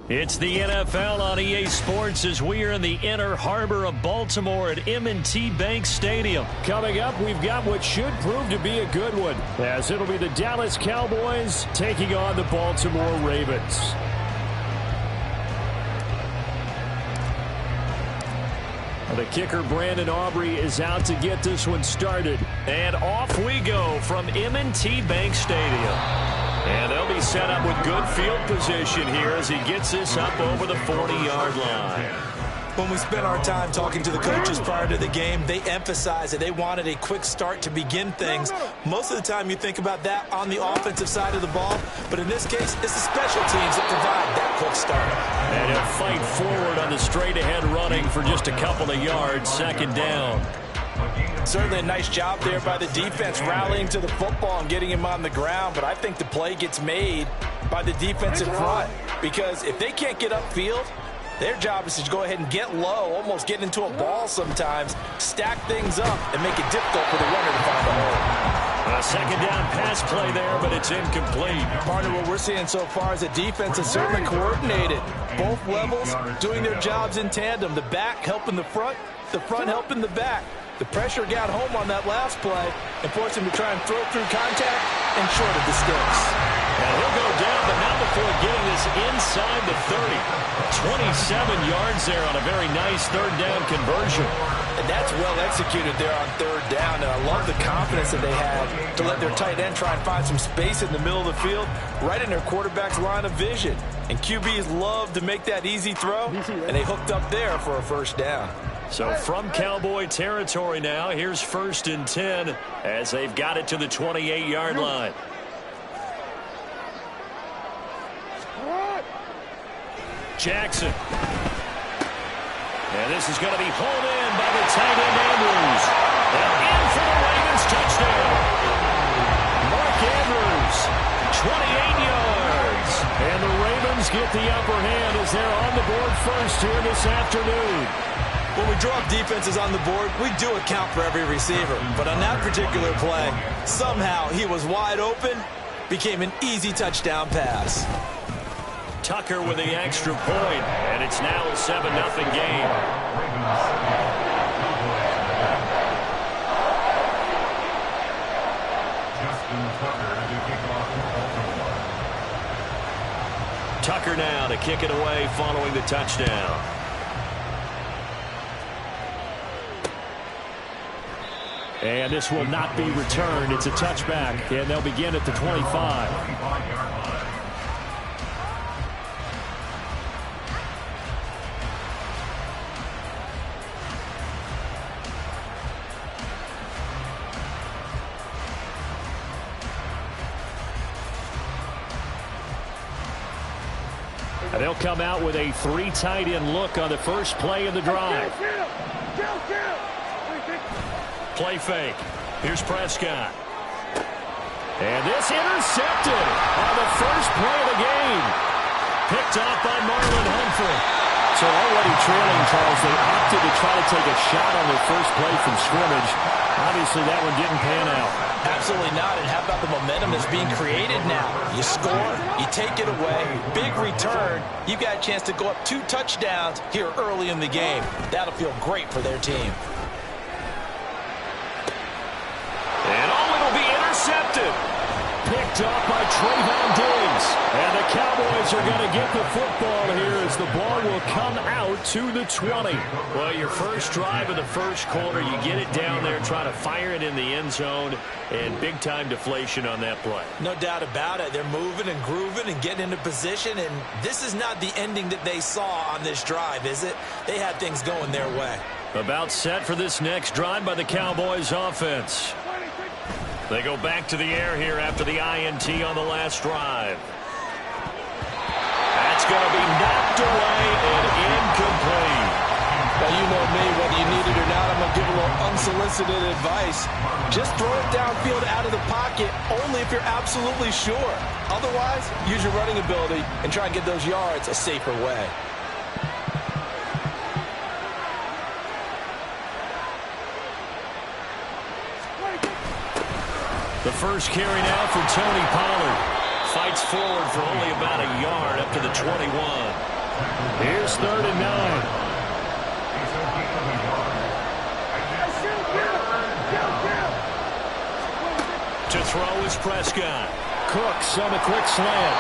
It's the NFL on EA Sports as we are in the inner harbor of Baltimore at M&T Bank Stadium. Coming up, we've got what should prove to be a good one, as it'll be the Dallas Cowboys taking on the Baltimore Ravens. The kicker, Brandon Aubrey, is out to get this one started. And off we go from M&T Bank Stadium. And they'll be set up with good field position here as he gets this up over the 40-yard line. When we spent our time talking to the coaches prior to the game, they emphasized that they wanted a quick start to begin things. Most of the time you think about that on the offensive side of the ball, but in this case, it's the special teams that provide that quick start. And he'll fight forward on the straight-ahead running for just a couple of yards, second down. Certainly a nice job there by the defense rallying to the football and getting him on the ground, but I think the play gets made by the defensive front because if they can't get upfield, their job is to go ahead and get low, almost get into a ball sometimes, stack things up, and make it difficult for the runner to find a hole. A second down pass play there, but it's incomplete. Partner, what we're seeing so far is the defense is certainly coordinated. Both levels doing their jobs in tandem. The back helping the front helping the back. The pressure got home on that last play and forced him to try and throw through contact and short of the sticks. And he'll go down, but not before getting this inside the 30. 27 yards there on a very nice third down conversion. And that's well executed there on third down. And I love the confidence that they had to let their tight end try and find some space in the middle of the field, right in their quarterback's line of vision. And QBs love to make that easy throw, and they hooked up there for a first down. So from Cowboy territory now, here's 1st and 10 as they've got it to the 28-yard line. Jackson. And this is going to be hauled in by the tight end Andrews. And in for the Ravens touchdown. Mark Andrews, 28 yards. And the Ravens get the upper hand as they're on the board first here this afternoon. When we draw up defenses on the board, we do account for every receiver. But on that particular play, somehow he was wide open, became an easy touchdown pass. Tucker with the extra point, and it's now a 7-0 game. Tucker now to kick it away following the touchdown. And this will not be returned. It's a touchback, and they'll begin at the 25. And they'll come out with a 3 tight end look on the first play of the drive. Play fake. Here's Prescott. And this intercepted on the first play of the game. Picked off by Marlon Humphrey. So already trailing, Charles, they opted to try to take a shot on their first play from scrimmage. Obviously, that one didn't pan out. Absolutely not. And how about the momentum that's being created now? You score, you take it away, big return. You got a chance to go up 2 touchdowns here early in the game. That'll feel great for their team. And it'll be intercepted. Picked up by Trayvon Diggs. And the Cowboys are going to get the football here as the ball will come out to the 20. Well, your first drive of the first quarter, you get it down there, try to fire it in the end zone, and big-time deflation on that play. No doubt about it. They're moving and grooving and getting into position, and this is not the ending that they saw on this drive, is it? They had things going their way. About set for this next drive by the Cowboys offense. They go back to the air here after the INT on the last drive. That's going to be knocked away and incomplete. Well, you know me, whether you need it or not, I'm going to give a little unsolicited advice. Just throw it downfield out of the pocket only if you're absolutely sure. Otherwise, use your running ability and try and get those yards a safer way. The first carry now for Tony Pollard. Fights forward for only about a yard up to the 21. Here's 3rd and 9. To throw is Prescott. Cooks on a quick slant.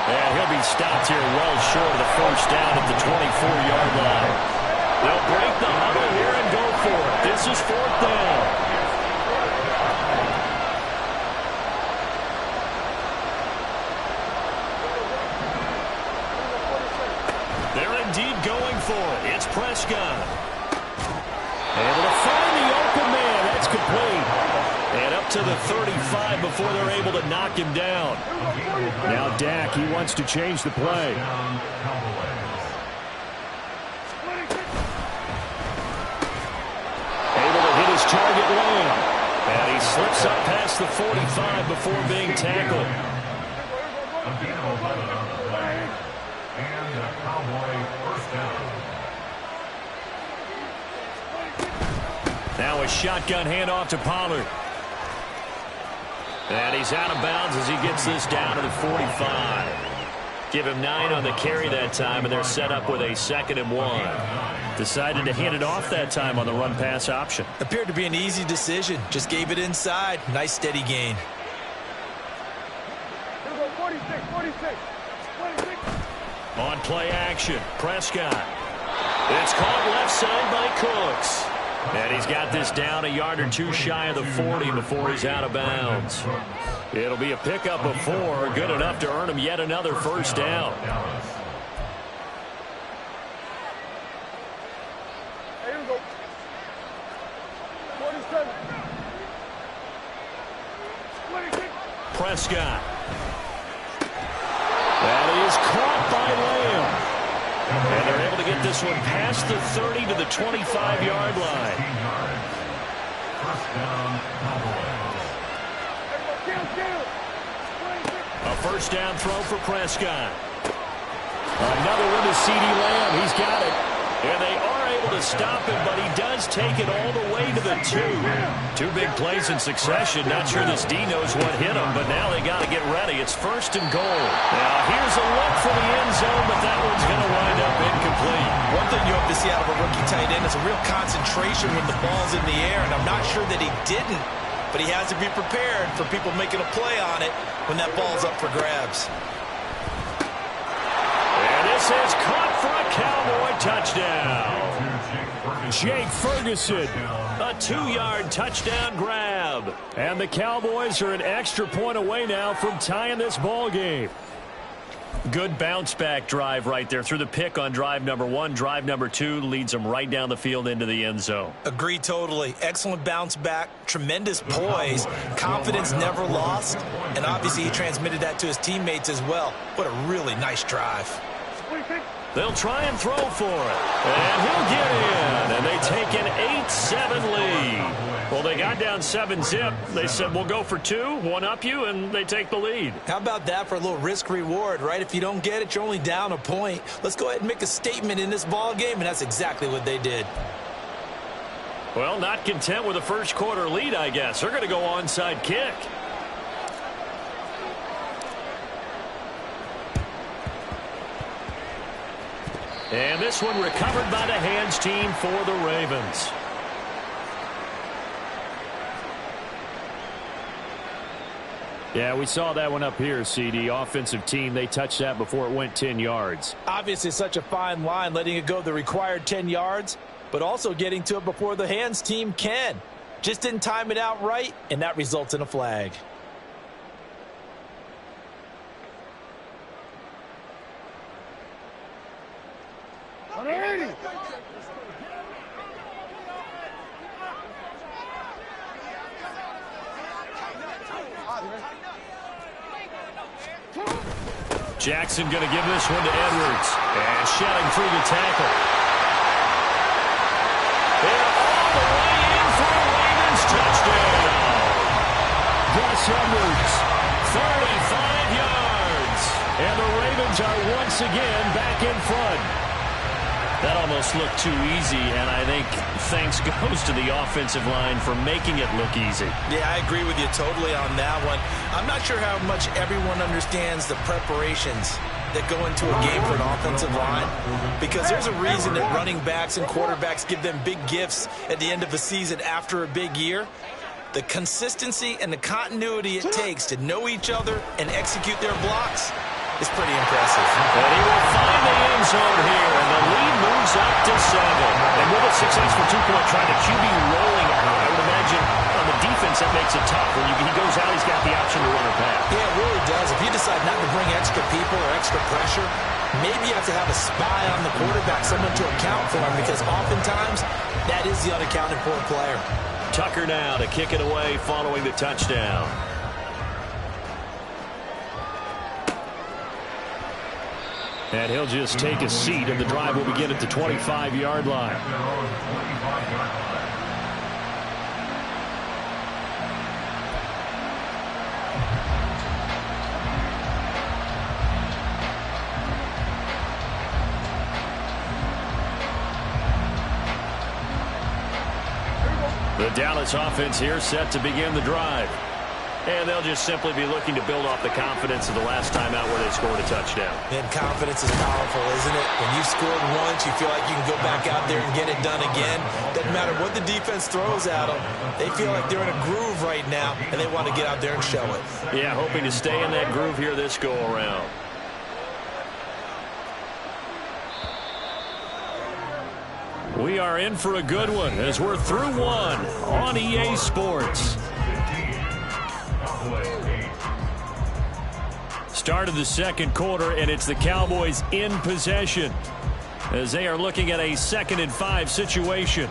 And he'll be stopped here well short of the first down at the 24-yard line. They'll break the huddle here and go for it. This is 4th down. They're indeed going for it. It's Prescott. Able to find the open man. That's complete. And up to the 35 before they're able to knock him down. Now Dak, he wants to change the play. Able to hit his target Lamb. And he slips up past the 45 before being tackled. And the Cowboy first down. Now a shotgun handoff to Pollard. And he's out of bounds as he gets this down to the 45. Give him 9 on the carry that time, and they're set up with a 2nd and 1. Decided to hand it off that time on the run-pass option. Appeared to be an easy decision. Just gave it inside. Nice steady gain. Here we go, 46, 46, 46. On play action, Prescott. It's caught left side by Cooks. And he's got this down a yard or two shy of the 40 before he's out of bounds. It'll be a pickup of 4, good enough to earn him yet another first down. Here we go. 47. 26. Prescott. That is caught by Lamb. And they're able to get this one past the 30 to the 25-yard line. A first down throw for Prescott. Another one to CeeDee Lamb. He's got it. And they are able to stop him, but he does take it all the way to the 2. 2 big plays in succession. Not sure this D knows what hit him, but now they got to get ready. It's 1st and goal. Now here's a look for the end zone, but that one's going to wind up incomplete. One thing you hope to see out of a rookie tight end is a real concentration when the ball's in the air, and I'm not sure that he didn't, but he has to be prepared for people making a play on it when that ball's up for grabs. And this is caught for a Cowboy touchdown. Jake Ferguson, a 2-yard touchdown grab. And the Cowboys are an extra point away now from tying this ball game. Good bounce-back drive right there through the pick on drive number 1. Drive number 2 leads them right down the field into the end zone. Agree totally. Excellent bounce back, tremendous poise, confidence never lost, and obviously he transmitted that to his teammates as well. What a really nice drive. They'll try and throw for it. And he'll get in. And they take an 8-7 lead. Well, they got down 7-zip. They said, we'll go for 2, 1-up you, and they take the lead. How about that for a little risk-reward, right? If you don't get it, you're only down a point. Let's go ahead and make a statement in this ball game, and that's exactly what they did. Well, not content with a first-quarter lead, I guess. They're going to go onside kick. And this one recovered by the hands team for the Ravens. Yeah, we saw that one up here, CD. Offensive team, they touched that before it went 10 yards. Obviously, such a fine line, letting it go the required 10 yards, but also getting to it before the hands team can. Just didn't time it out right, and that results in a flag. Jackson going to give this one to Edwards. And shouting through the tackle. And all the way in for Edwards, 35 yards. And the Ravens are once again back in front. That almost looked too easy, and I think thanks goes to the offensive line for making it look easy. Yeah, I agree with you totally on that one. I'm not sure how much everyone understands the preparations that go into a game for an offensive line, because there's a reason that running backs and quarterbacks give them big gifts at the end of a season after a big year. The consistency and the continuity it takes to know each other and execute their blocks is pretty impressive. And he will find the end zone here, and the lead moves up to 7. And with a successful two-point try, the QB rolling out, I would imagine on the defense that makes it tough. When he goes out, he's got the option to run or pass. Yeah, it really does. If you decide not to bring extra people or extra pressure, maybe you have to have a spy on the quarterback, someone to account for him, because oftentimes that is the unaccounted for player. Tucker now to kick it away following the touchdown. And he'll just take a seat, and the drive will begin at the 25-yard line. The Dallas offense here set to begin the drive. And they'll just simply be looking to build off the confidence of the last time out where they scored a touchdown. And confidence is powerful, isn't it? When you've scored once, you feel like you can go back out there and get it done again. Doesn't matter what the defense throws at them. They feel like they're in a groove right now, and they want to get out there and show it. Yeah, hoping to stay in that groove here this go-around. We are in for a good one as we're through one on EA Sports. Start of the second quarter, and it's the Cowboys in possession as they are looking at a 2nd and 5 situation.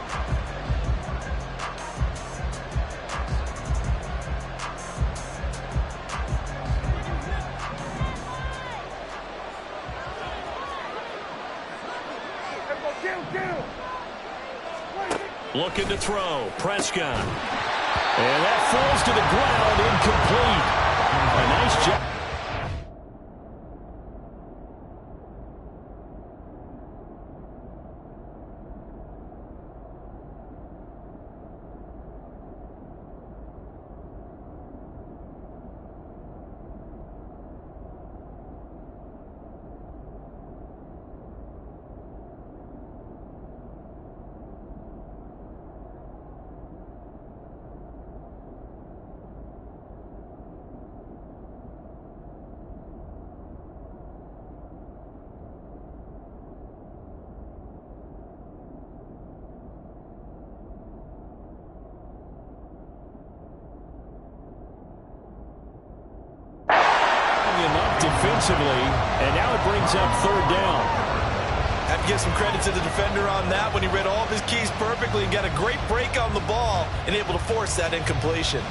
Looking to throw. Prescott. And that falls to the ground, incomplete. A nice job. Defensively, and now it brings up 3rd down. Have to give some credit to the defender on that when he read all of his keys perfectly and got a great break on the ball and able to force that incompletion.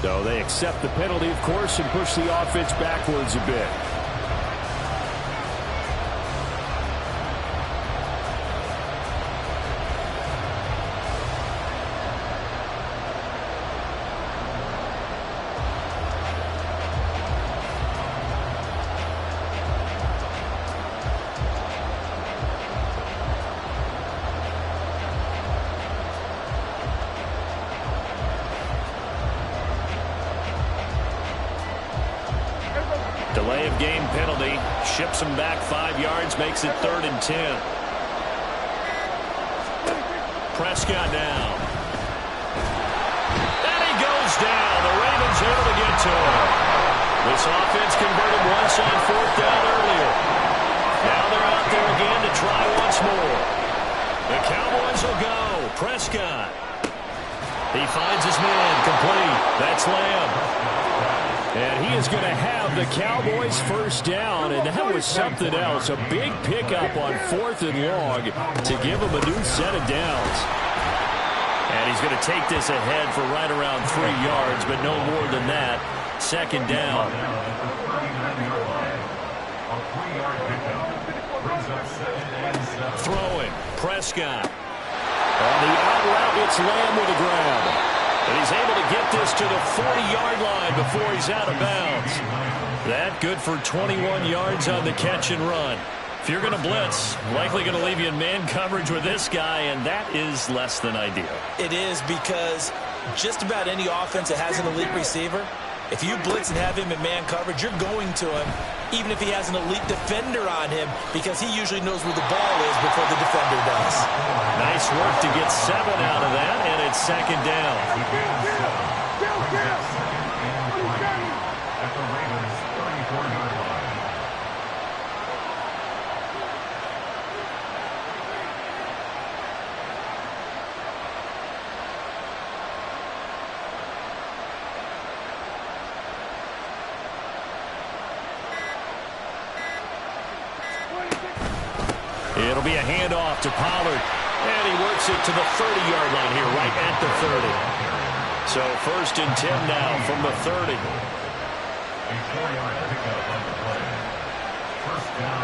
So they accept the penalty, of course, and push the offense backwards a bit. Delay of game penalty. Ships him back 5 yards. Makes it 3rd and 10. Prescott now. And he goes down. The Ravens able to get to him. This offense converted once on 4th down earlier. Now they're out there again to try once more. The Cowboys will go. Prescott. He finds his man, complete. That's Lamb. And he is going to have the Cowboys first down, and that was something else. A big pickup on 4th and long to give him a new set of downs. And he's going to take this ahead for right around 3 yards, but no more than that. 2nd down. Throwing, Prescott. On the out route, it's Lamb with a grab. And he's able to get this to the 40-yard line before he's out of bounds. That good for 21 yards on the catch and run. If you're going to blitz, likely going to leave you in man coverage with this guy, and that is less than ideal. It is, because just about any offense that has an elite receiver, if you blitz and have him in man coverage, you're going to him, even if he has an elite defender on him, because he usually knows where the ball is before the defender does. Nice work to get 7 out of that, and it's 2nd down. At the Ravens' 34-yard line. It'll be a handoff to Pollard. And he works it to the 30-yard line here, right at the 30. So 1st and 10 now from the 30. A 4-yard pickup on the play. First down.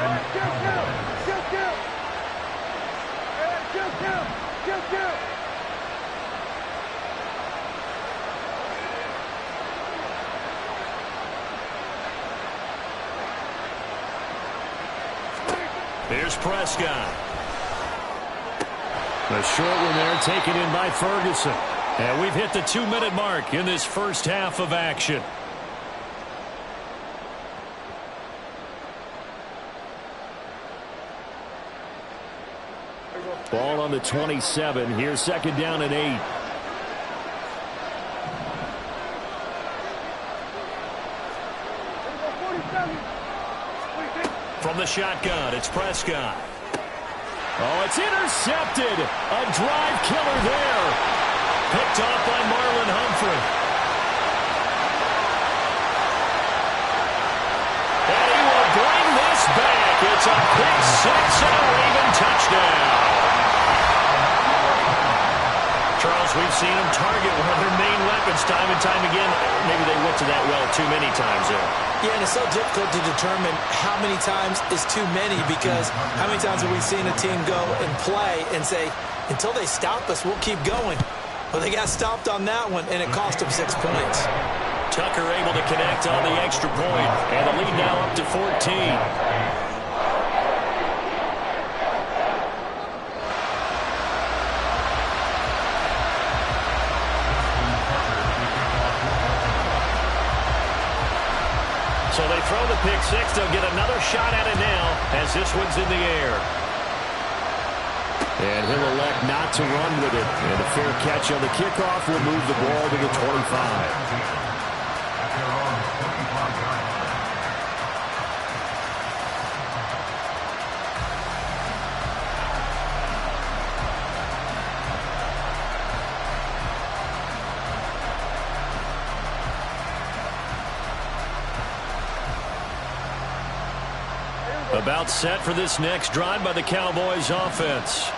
Here's Prescott. The short one there taken in by Ferguson. And we've hit the 2-minute mark in this first half of action. Ball on the 27. Here's 2nd down and 8. From the shotgun, it's Prescott. Oh, it's intercepted. A drive killer there. Picked off by Marlon Humphrey. And he will bring this back. It's a pick 6 and a Raven touchdown. Charles, we've seen them target one of their main weapons time and time again. Maybe they went to that well too many times there. Yeah, and it's so difficult to determine how many times is too many, because how many times have we seen a team go and play and say, until they stop us, we'll keep going. Well, they got stopped on that one, and it cost them 6 points. Tucker able to connect on the extra point, and the lead now up to 14. So they throw the pick 6. They'll get another shot at it now as this one's in the air. And he'll elect not to run with it. And a fair catch on the kickoff will move the ball to the 25. About set for this next drive by the Cowboys offense.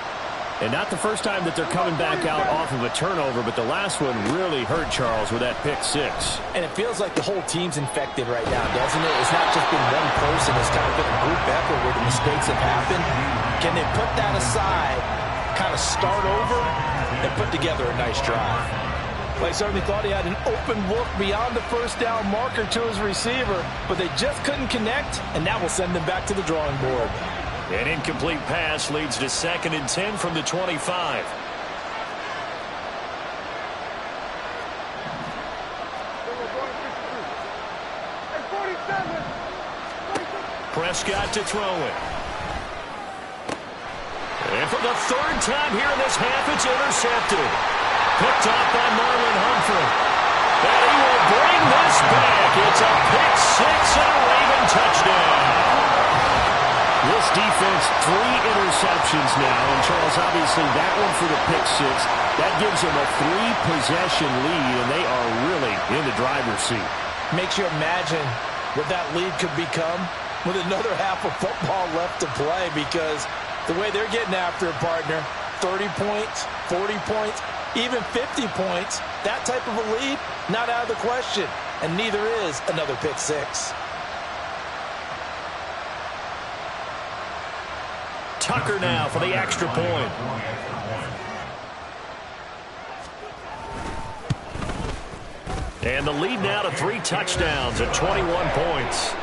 And not the first time that they're coming back out off of a turnover, but the last one really hurt Charles with that pick 6. And it feels like the whole team's infected right now, doesn't it? It's not just been one person. It's kind of been a group effort where the mistakes have happened. Can they put that aside, kind of start over, and put together a nice drive? Well, I certainly thought he had an open look beyond the first down marker to his receiver, but they just couldn't connect, and that will send them back to the drawing board. An incomplete pass leads to 2nd and 10 from the 25. Prescott to throw it. And for the 3rd time here in this half, it's intercepted. Picked off by Marlon Humphrey. And he will bring this back. It's a pick 6 and a Raven touchdown. This defense, 3 interceptions now. And, Charles, obviously that one for the pick six. That gives them a 3-possession lead, and they are really in the driver's seat. Makes you imagine what that lead could become with another half of football left to play, because the way they're getting after a partner, 30 points, 40 points, even 50 points, that type of a lead, not out of the question. And neither is another pick six. Tucker now for the extra point. And the lead now to 3 touchdowns at 21 points.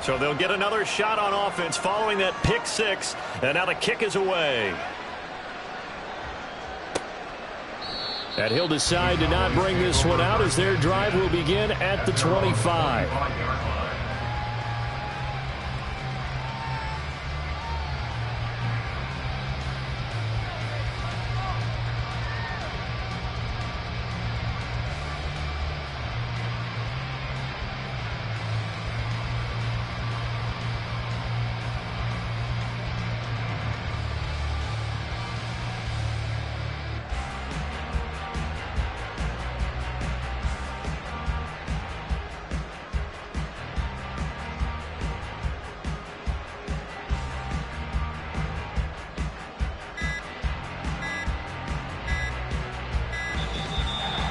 So they'll get another shot on offense following that pick six. And now the kick is away. And he'll decide to not bring this one out as their drive will begin at the 25.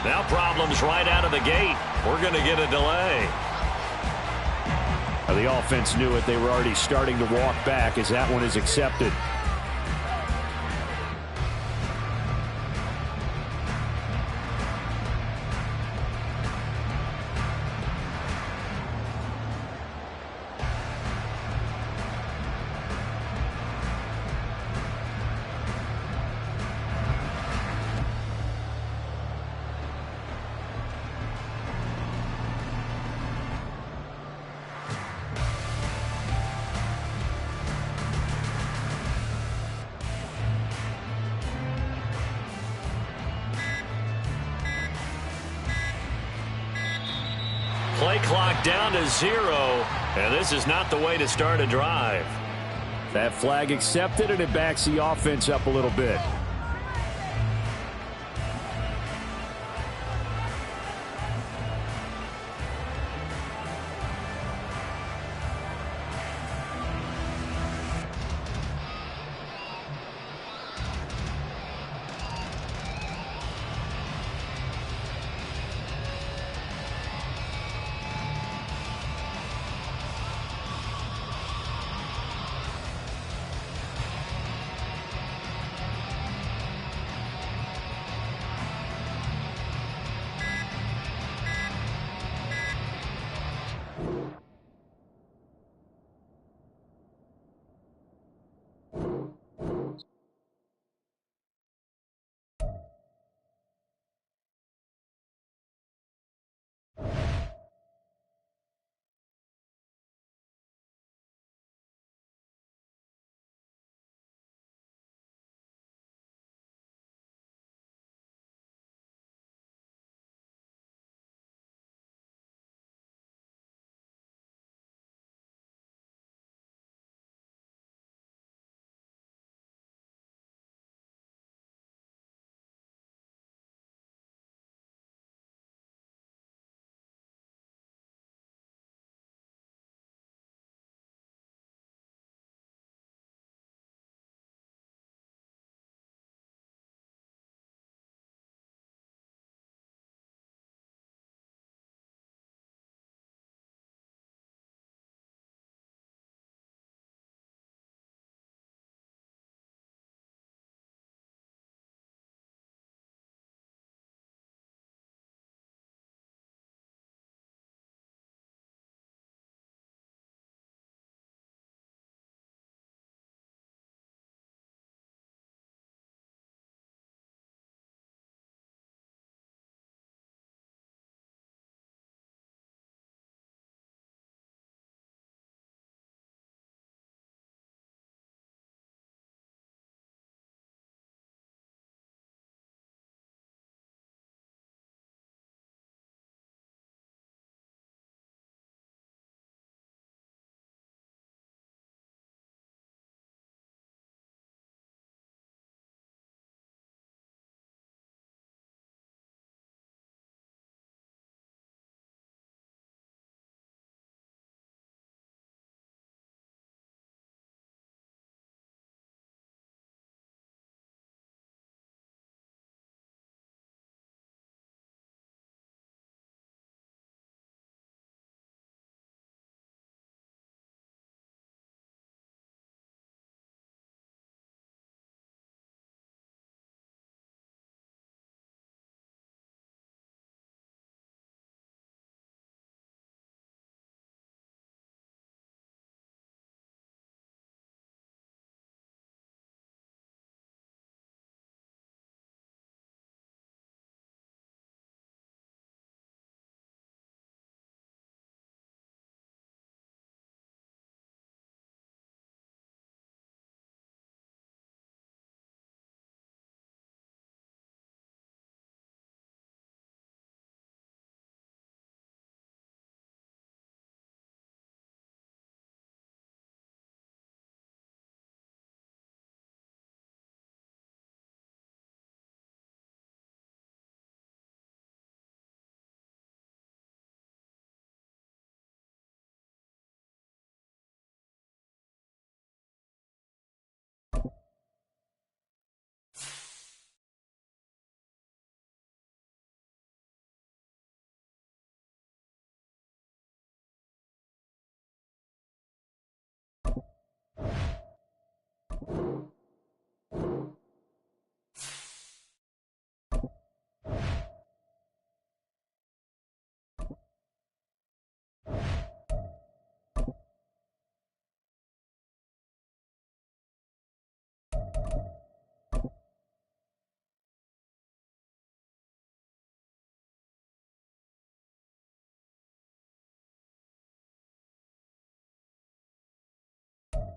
Now problems right out of the gate. We're going to get a delay. The offense knew it. They were already starting to walk back as that one is accepted. Play clock down to 0, and this is not the way to start a drive. That flag accepted, and it backs the offense up a little bit.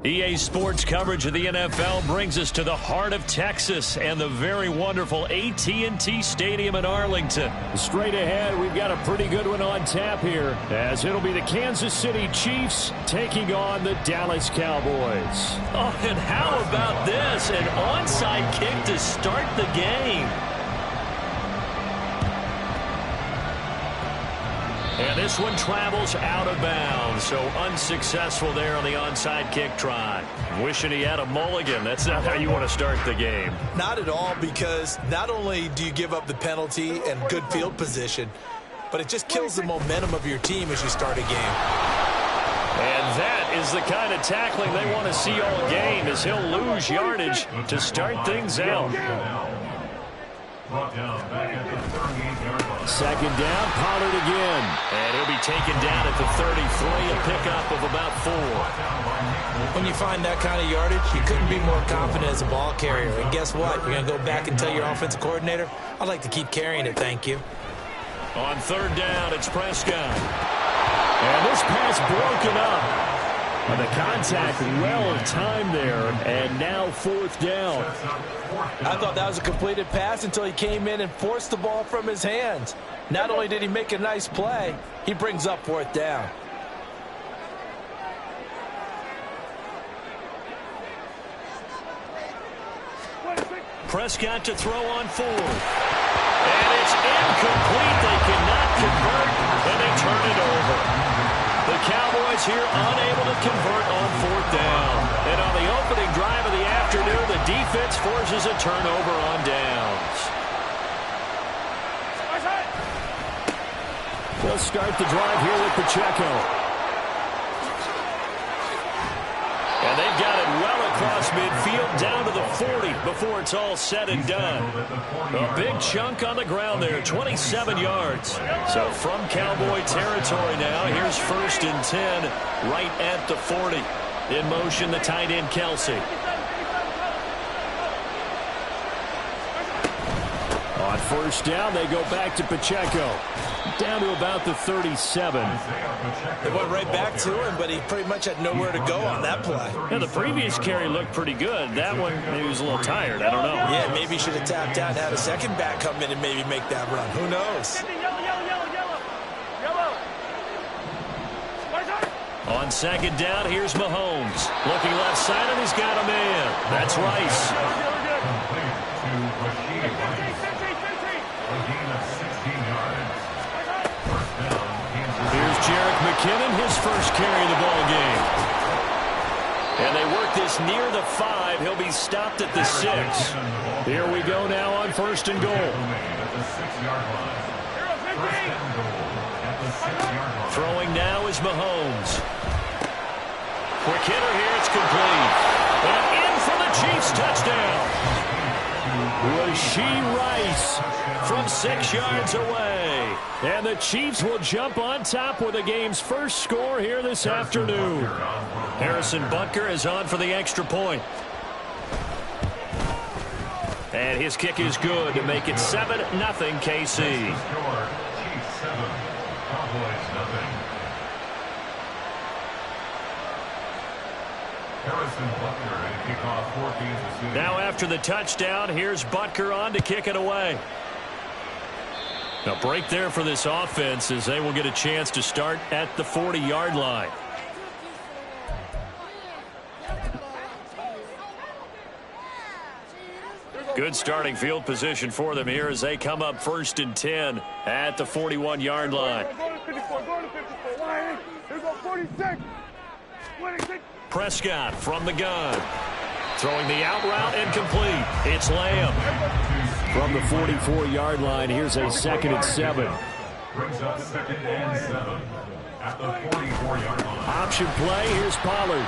EA Sports coverage of the NFL brings us to the heart of Texas and the very wonderful AT&T Stadium in Arlington. Straight ahead, we've got a pretty good one on tap here, as it'll be the Kansas City Chiefs taking on the Dallas Cowboys. Oh, and how about this? An onside kick to start the game. And this one travels out of bounds, so unsuccessful there on the onside kick try. Wishing he had a mulligan. That's not how you want to start the game. Not at all, because not only do you give up the penalty and good field position, but it just kills the momentum of your team as you start a game. And that is the kind of tackling they want to see all game, as he'll lose yardage to start things out. Second down, Pollard again. And he'll be taken down at the 33, a pickup of about 4. When you find that kind of yardage, you couldn't be more confident as a ball carrier. And guess what? You're going to go back and tell your offensive coordinator, I'd like to keep carrying it, thank you. On third down, it's Prescott. And this pass broken up. And the contact well timed there, and now fourth down. I thought that was a completed pass until he came in and forced the ball from his hands. Not only did he make a nice play, he brings up fourth down. Prescott to throw on fourth. And it's incomplete. They cannot convert, and they turn it over. The Cowboys here unable to convert on fourth down. And on the opening drive of the afternoon, the defense forces a turnover on downs. They'll start the drive here with Pacheco. And they've got it well across midfield down to the 40 before it's all said and done. A big chunk on the ground there, 27 yards. So from Cowboy territory now, here's 1st and 10 right at the 40. In motion, the tight end, Kelsey. On first down, they go back to Pacheco. Down to about the 37. They went right back to him, but he pretty much had nowhere to go on that play. Now, the previous carry looked pretty good. That one, he was a little tired. I don't know. Yeah, maybe he should have tapped out and had a second back come in and maybe make that run. Who knows? On second down, here's Mahomes. Looking left side, and he's got a man. That's Rice. Jerick McKinnon, his first carry of the ball game. And they work this near the 5. He'll be stopped at the 6. Here we go now on 1st and goal. Throwing now is Mahomes. Quick hitter here, it's complete. And in for the Chiefs touchdown. Rashee Rice from 6 yards away. And the Chiefs will jump on top with the game's first score here this afternoon. Harrison Butker is on for the extra point. And his kick is good to make it 7-0 KC. Now after the touchdown, here's Butker on to kick it away. A break there for this offense as they will get a chance to start at the 40-yard line. Good starting field position for them here as they come up 1st and 10 at the 41-yard line. Prescott from the gun. Throwing the out route and complete. It's Lamb. From the 44-yard line, here's a 2nd and 7. Brings up 2nd and 7 at the 44-yard line. Option play, here's Pollard.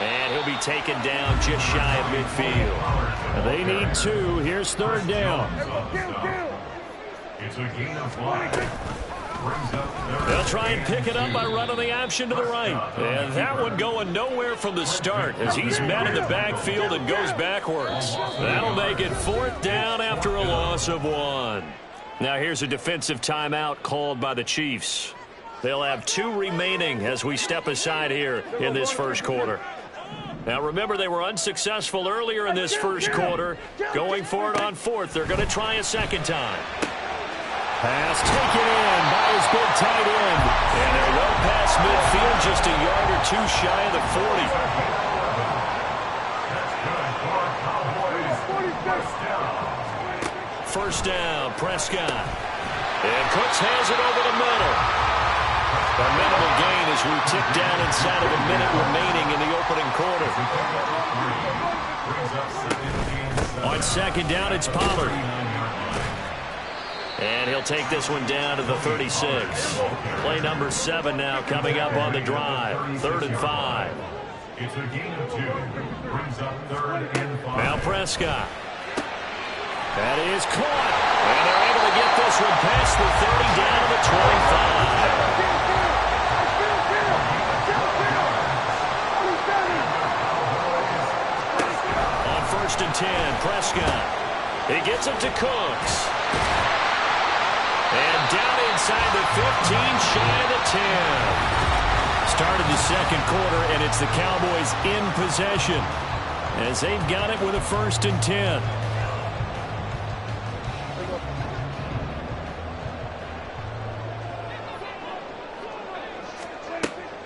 And he'll be taken down just shy of midfield. They need 2. Here's 3rd down. It's a gain of 5. They'll try and pick it up by running the option to the right. And that one going nowhere from the start as he's met in the backfield and goes backwards. That'll make it 4th down after a loss of 1. Now here's a defensive timeout called by the Chiefs. They'll have 2 remaining as we step aside here in this first quarter. Now remember, they were unsuccessful earlier in this first quarter. Going for it on fourth. They're going to try a second time. Pass taken in by his big tight end. And they're well past midfield, just a yard or two shy of the 40. First down, Prescott. And Cooks has it over the middle. A minimal gain as we tick down inside of a minute remaining in the opening quarter. On second down, it's Pollard. And he'll take this one down to the 36. Play number 7 now coming up on the drive. 3rd and 5. It's a gain of 2. Brings up 3rd and 5. Now Prescott. That is caught. And they're able to get this one past the 30 down to the 25. On 1st and 10, Prescott. He gets it to Cooks. And down inside the 15, shy of the 10. Started the second quarter, and it's the Cowboys in possession as they've got it with a 1st and 10.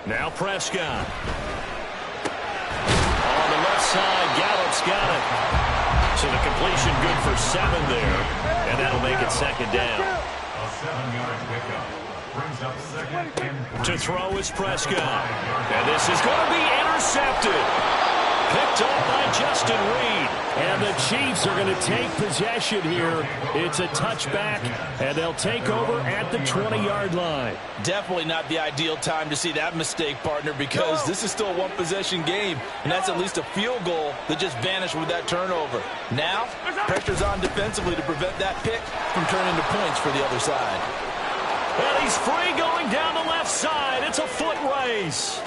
Now Prescott. On the left side, Gallup's got it. So the completion good for 7 there, and that'll make it second down. A 7-yard pickup. Brings up 2nd and 3. To throw is Prescott. And this is going to be intercepted. Picked up by Justin Reed. And the Chiefs are going to take possession here. It's a touchback, and they'll take over at the 20-yard line. Definitely not the ideal time to see that mistake, partner, because this is still a one-possession game, and that's at least a field goal that just vanished with that turnover. Now, pressure's on defensively to prevent that pick from turning to points for the other side. And he's free going down the left side. It's a foot race.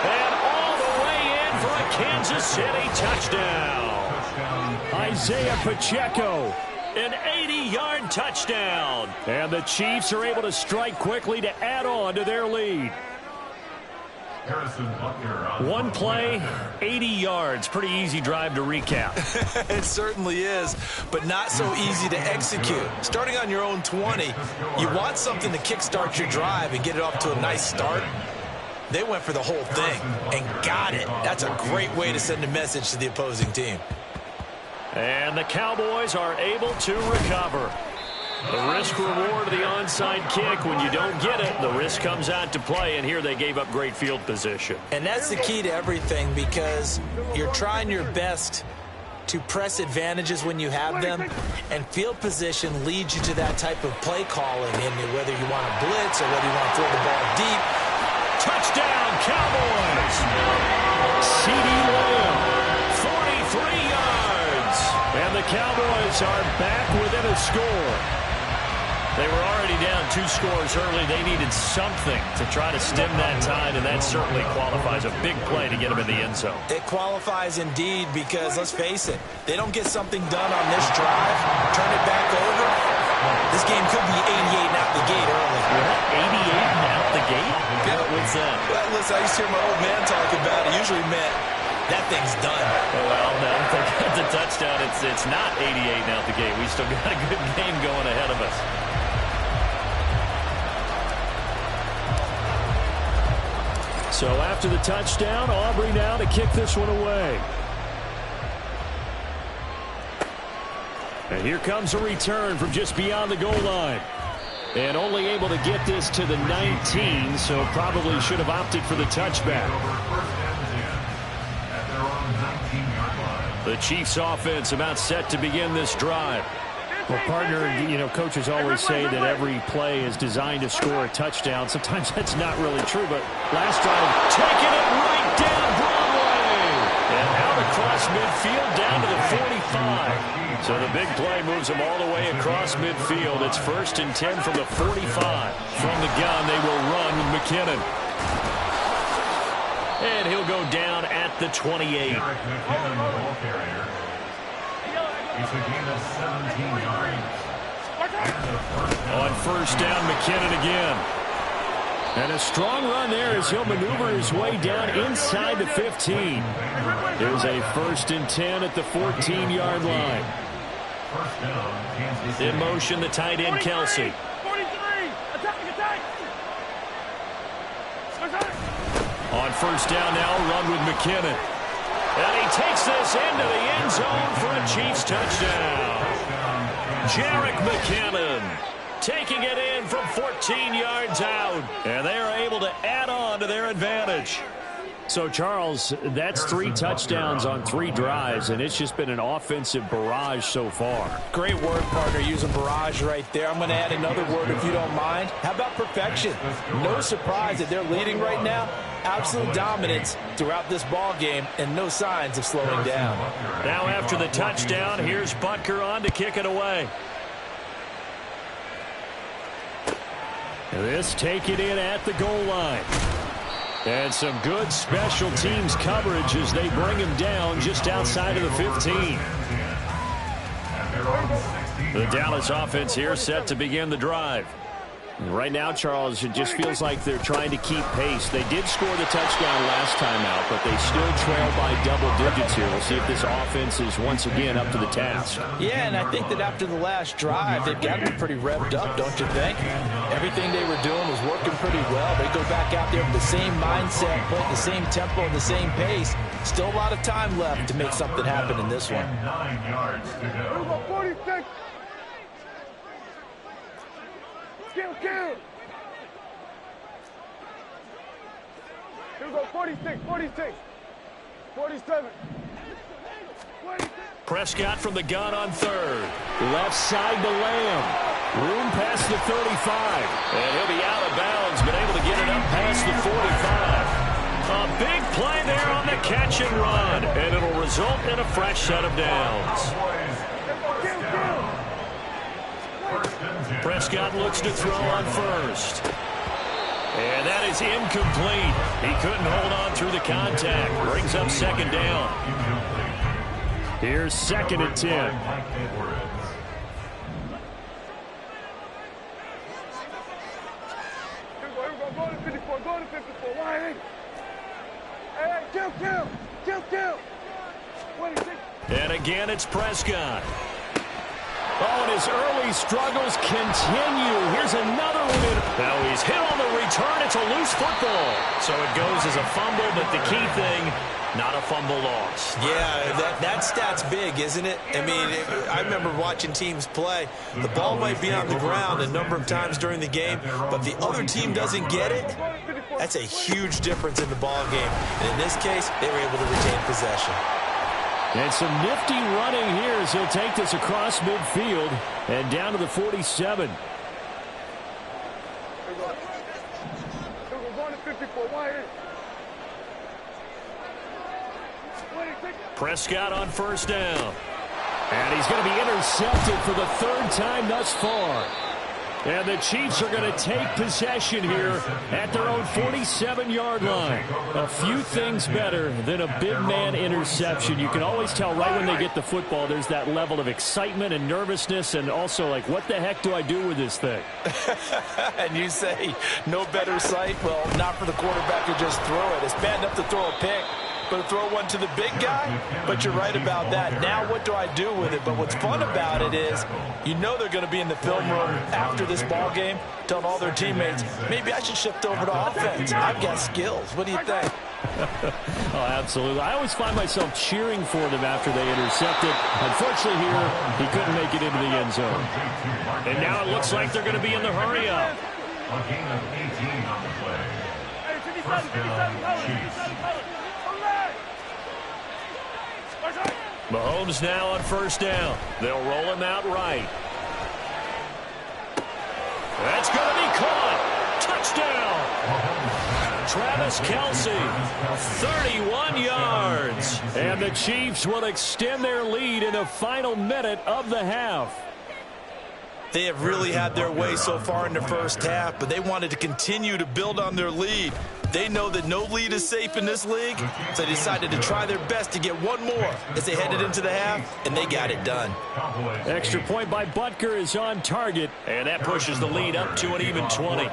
And all the way in for a Kansas City touchdown. Isaiah Pacheco, an 80-yard touchdown. And the Chiefs are able to strike quickly to add on to their lead. One play, 80 yards. Pretty easy drive to recap. It certainly is, but not so easy to execute. Starting on your own 20, you want something to kickstart your drive and get it off to a nice start. They went for the whole thing and got it. That's a great way to send a message to the opposing team. And the Cowboys are able to recover. The risk-reward of the onside kick, when you don't get it, the risk comes out to play, and here they gave up great field position. And that's the key to everything, because you're trying your best to press advantages when you have them, and field position leads you to that type of play calling, and whether you want to blitz or whether you want to throw the ball deep. Touchdown, Cowboys! C.D. Lamb, 43 yards. And the Cowboys are back within a score. They were already down 2 scores early. They needed something to try to stem that tide, and that certainly qualifies. A big play to get them in the end zone. It qualifies indeed, because let's face it, they don't get something done on this drive, turn it back over, this game could be 88 and out the gate early. What? 88 and out the gate? Yeah. What's that? Well, listen, I used to hear my old man talk about it. Usually meant that thing's done. Well, no, if they got the touchdown, it's not 88 and out the gate. We still got a good game going ahead of us. So after the touchdown, Aubrey now to kick this one away. And here comes a return from just beyond the goal line. And only able to get this to the 19, so probably should have opted for the touchback. The Chiefs offense about set to begin this drive. Well, partner, you know, coaches always say that every play is designed to score a touchdown. Sometimes that's not really true, but last drive, taking it right down Broadway. And out across midfield down to the 45. So the big play moves them all the way across midfield. It's 1st and 10 from the 45. From the gun, they will run with McKinnon. And he'll go down at the 28. It's a gain of 17 yards. On 1st down, McKinnon again. And a strong run there as he'll maneuver his way down inside the 15. There's a 1st and 10 at the 14-yard line. In motion, the tight end, Kelsey. 43. Attack. On 1st down now, run with McKinnon. And he takes this into the end zone for a Chiefs touchdown. Jerick McKinnon taking it in from 14 yards out. And they are able to add on to their advantage. So, Charles, that's 3 touchdowns on 3 drives, and it's just been an offensive barrage so far. Great word, partner, using barrage right there. I'm going to add another word if you don't mind. How about perfection? No surprise that they're leading right now. Absolute dominance throughout this ball game and no signs of slowing down. Now after the touchdown, here's Butker on to kick it away. This take it in at the goal line. And some good special teams coverage as they bring him down just outside of the 15. The Dallas offense here set to begin the drive. Right now, Charles, it just feels like they're trying to keep pace. They did score the touchdown last time out, but they still trail by double digits here. We'll see if this offense is once again up to the task. Yeah, and I think that after the last drive, they've got to be pretty revved up, don't you think? Everything they were doing was working pretty well. They go back out there with the same mindset, playing the same tempo and the same pace. Still a lot of time left to make something happen in this one. 9 yards to go. 46. Kill. Here we go, 46, 47. 26. Prescott from the gun on 3rd. Left side to Lamb. Room past the 35. And he'll be out of bounds, but able to get it up past the 45. A big play there on the catch and run, and it'll result in a fresh set of downs. Prescott looks to throw on 1st. And that is incomplete. He couldn't hold on through the contact. Brings up 2nd down. Here's 2nd and 10. Here we go. Go to 54. Why? Hey, kill. 26. And again, it's Prescott. Oh, and his early struggles continue. Here's another one. Now he's hit on the return. It's a loose football. So it goes as a fumble, but the key thing, not a fumble loss. Yeah, that stat's big, isn't it? I mean, I remember watching teams play. The ball might be on the ground a number of times during the game, but the other team doesn't get it. That's a huge difference in the ball game. And in this case, they were able to retain possession. And some nifty running here as he'll take this across midfield and down to the 47. Prescott on 1st down. And he's going to be intercepted for the 3rd time thus far. And the Chiefs are going to take possession here at their own 47-yard line. A few things better than a big man interception. You can always tell right when they get the football, there's that level of excitement and nervousness and also like, what the heck do I do with this thing? And you say, no better sight? Well, not for the quarterback to just throw it. It's bad enough to throw a pick, but to throw one to the big guy? But you're right about that. Now what do I do with it? But what's fun about it is you know they're going to be in the film room after this ball game telling all their teammates, maybe I should shift over to offense. I've got skills. What do you think? Oh, absolutely. I always find myself cheering for them after they intercept it. Unfortunately here, he couldn't make it into the end zone. And now it looks like they're going to be in the hurry-up. A gain of 18 on the play. First down, Chiefs. Mahomes now on 1st down. They'll roll him out right. That's going to be caught. Touchdown. Travis Kelce, 31 yards. And the Chiefs will extend their lead in the final minute of the half. They have really had their way so far in the first half, but they wanted to continue to build on their lead. They know that no lead is safe in this league, so they decided to try their best to get one more as they headed into the half, and they got it done. Extra point by Butker is on target, and that pushes the lead up to an even 20.